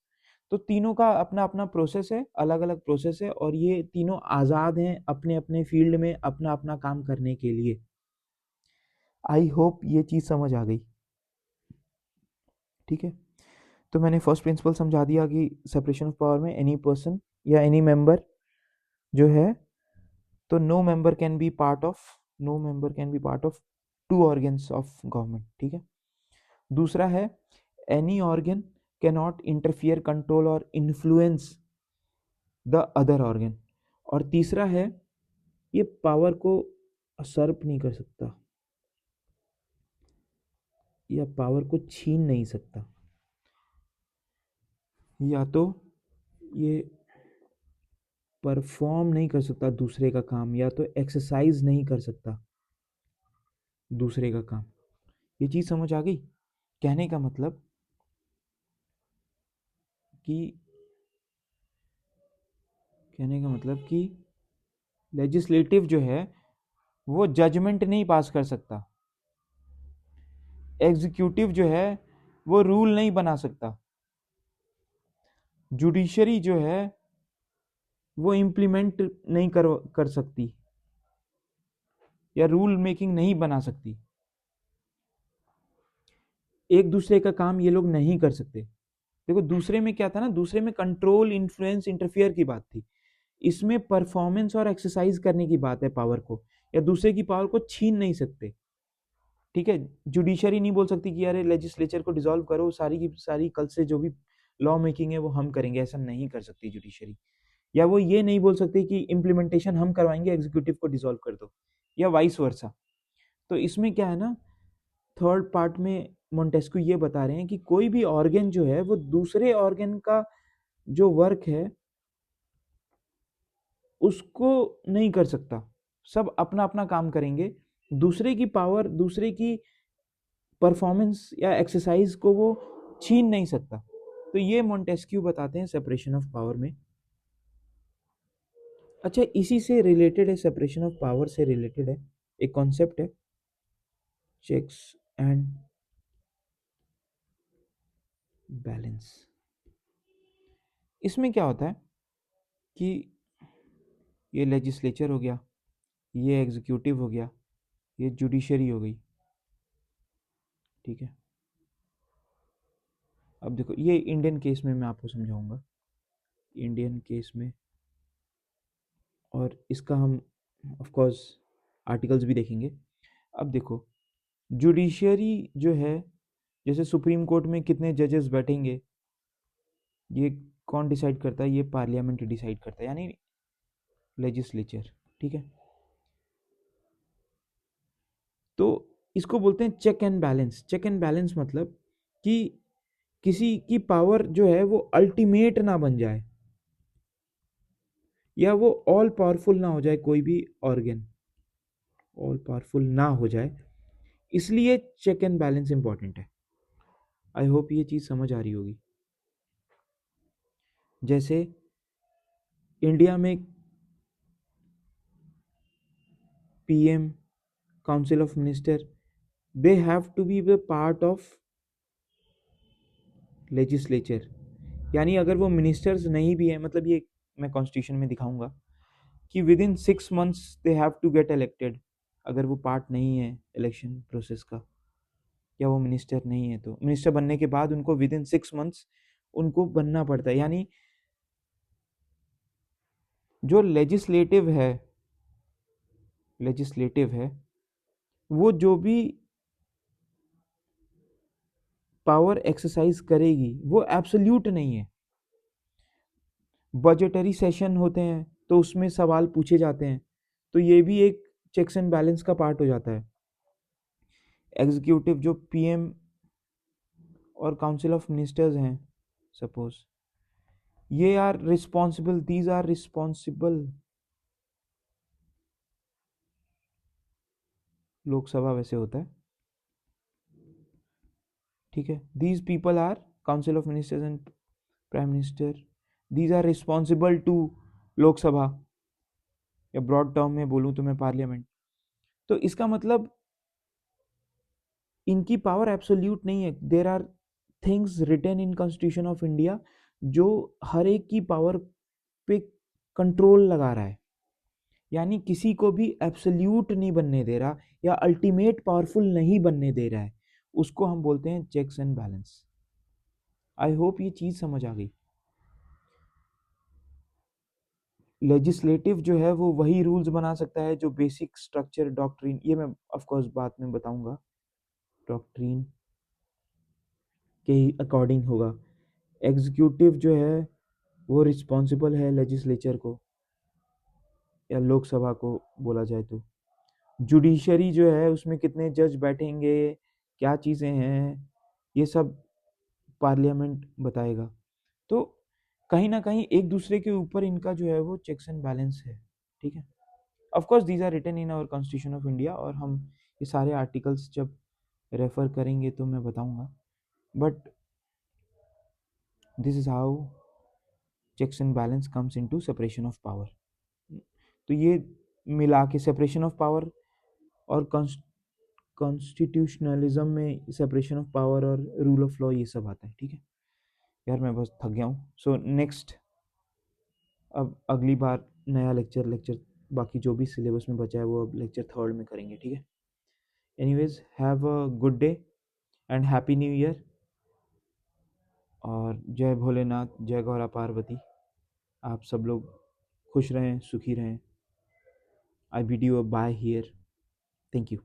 तो तीनों का अपना अपना प्रोसेस है, अलग अलग प्रोसेस है, और ये तीनों आज़ाद हैं अपने अपने फील्ड में अपना अपना काम करने के लिए। आई होप ये चीज़ समझ आ गई, ठीक है। तो मैंने फर्स्ट प्रिंसिपल समझा दिया कि सेपरेशन ऑफ पावर में एनी पर्सन या एनी मेंबर जो है, तो no member can be part of two organs of government, ठीक है। दूसरा है any organ can not interfere, control और इन्फ्लुएंस द अदर ऑर्गन। और तीसरा है ये पावर को असर्प नहीं कर सकता या पावर को छीन नहीं सकता, या तो ये परफॉर्म नहीं कर सकता दूसरे का काम, या तो एक्सरसाइज नहीं कर सकता दूसरे का काम। ये चीज़ समझ आ गई? कहने का मतलब कि लेजिस्लेटिव जो है वो जजमेंट नहीं पास कर सकता, एग्जीक्यूटिव जो है वो रूल नहीं बना सकता, जुडिशरी जो है वो इम्प्लीमेंट नहीं कर सकती, या रूल मेकिंग नहीं बना सकती। एक दूसरे का काम ये लोग नहीं कर सकते। देखो दूसरे में क्या था ना, दूसरे में कंट्रोल, इन्फ्लुएंस, इंटरफियर की बात थी। इसमें परफॉर्मेंस और एक्सरसाइज करने की बात है पावर को, या दूसरे की पावर को छीन नहीं सकते, ठीक है। जुडिशरी नहीं बोल सकती कि अरे लेजिस्लेचर को डिसॉल्व करो, सारी की सारी कल से जो भी लॉ मेकिंग है वो हम करेंगे, ऐसा नहीं कर सकती जुडिशरी। या वो ये नहीं बोल सकती कि इम्प्लीमेंटेशन हम करवाएंगे, एग्जीक्यूटिव को डिसॉल्व कर दो, या वाइस वर्सा। तो इसमें क्या है ना, थर्ड पार्ट में मोंटेस्क्यू ये बता रहे हैं कि कोई भी ऑर्गन जो है वो दूसरे ऑर्गन का जो वर्क है उसको नहीं कर सकता, सब अपना अपना काम करेंगे, दूसरे की पावर, दूसरे की परफॉर्मेंस या एक्सरसाइज को वो छीन नहीं सकता। तो ये मोंटेस्क्यू बताते हैं सेपरेशन ऑफ पावर में। अच्छा, इसी से रिलेटेड है, सेपरेशन ऑफ पावर से रिलेटेड है एक कॉन्सेप्ट है, चेक्स एंड बैलेंस। इसमें क्या होता है कि ये लेजिस्लेचर हो गया, ये एग्जीक्यूटिव हो गया, ये जुडिशरी हो गई, ठीक है। अब देखो ये इंडियन केस में मैं आपको समझाऊंगा, इंडियन केस में, और इसका हम ऑफ कोर्स आर्टिकल्स भी देखेंगे। अब देखो जुडिशरी जो है, जैसे सुप्रीम कोर्ट में कितने जजेस बैठेंगे ये कौन डिसाइड करता है? ये पार्लियामेंट डिसाइड करता है, यानी लेजिस्लेचर, ठीक है। तो इसको बोलते हैं check and balance. Check and balance मतलब कि किसी की पावर जो है वो अल्टीमेट ना बन जाए, या वो ऑल पावरफुल ना हो जाए, कोई भी ऑर्गन ऑल पावरफुल ना हो जाए, इसलिए चेक एंड बैलेंस इंपॉर्टेंट है। आई होप ये चीज समझ आ रही होगी। जैसे इंडिया में PM, council of minister, they have to be the part of legislature, यानी अगर वो मिनिस्टर्स नहीं भी है, मतलब ये मैं कॉन्स्टिट्यूशन में दिखाऊंगा कि within 6 months they have to get elected, अगर वो पार्ट नहीं है इलेक्शन प्रोसेस का, या वो मिनिस्टर नहीं है, तो मिनिस्टर बनने के बाद उनको विद इन 6 months उनको बनना पड़ता है। यानी जो लेजिस्लेटिव है वो जो भी पावर एक्सरसाइज करेगी वो एब्सोल्यूट नहीं है। बजटरी सेशन होते हैं तो उसमें सवाल पूछे जाते हैं, तो ये भी एक चेक्स एंड बैलेंस का पार्ट हो जाता है। एग्जीक्यूटिव जो पीएम और काउंसिल ऑफ मिनिस्टर्स हैं, सपोज ये are responsible, these are responsible, Lok Sabha वैसे होता है, ठीक है। These people are council of ministers and prime minister, these are responsible to Lok Sabha, या ब्रॉड टर्म में बोलूं तो मैं पार्लियामेंट। तो इसका मतलब इनकी पावर एब्सोल्यूट नहीं है। There are things written in constitution of India जो हर एक की पावर पे कंट्रोल लगा रहा है, यानी किसी को भी एब्सोल्यूट नहीं बनने दे रहा या अल्टीमेट पावरफुल नहीं बनने दे रहा है, उसको हम बोलते हैं checks and balance. I hope ये चीज समझ आ गई। लेजिस्लेटिव जो है वो वही रूल्स बना सकता है जो बेसिक स्ट्रक्चर डॉक्ट्रिन, ये मैं ऑफ कोर्स बाद में बताऊंगा, डॉक्ट्रिन के अकॉर्डिंग होगा। एग्जीक्यूटिव जो है वो रिस्पॉन्सिबल है लेजिस्लेचर को या लोकसभा को बोला जाए तो। जुडिशरी जो है उसमें कितने जज बैठेंगे, क्या चीज़ें हैं, ये सब पार्लियामेंट बताएगा। तो कहीं ना कहीं एक दूसरे के ऊपर इनका जो है वो चेक्स एंड बैलेंस है, ठीक है। Of course these are written in our constitution of India, और हम ये सारे आर्टिकल्स जब रेफर करेंगे तो मैं बताऊंगा, but this is how checks and balance comes into separation of power. तो ये मिला के सेपरेशन ऑफ पावर और कॉन्स्टिट्यूशनलिज्म में सेपरेशन ऑफ पावर और रूल ऑफ लॉ ये सब आता है, ठीक है। यार मैं बस थक गया हूँ। सो नेक्स्ट, अब अगली बार नया लेक्चर बाकी जो भी सिलेबस में बचा है वो अब लेक्चर 3rd में करेंगे, ठीक है। Anyways, have a good day and happy new year, और जय भोलेनाथ, जय गौरा पार्वती। आप सब लोग खुश रहें, सुखी रहें। I bid you a bye here. Thank you.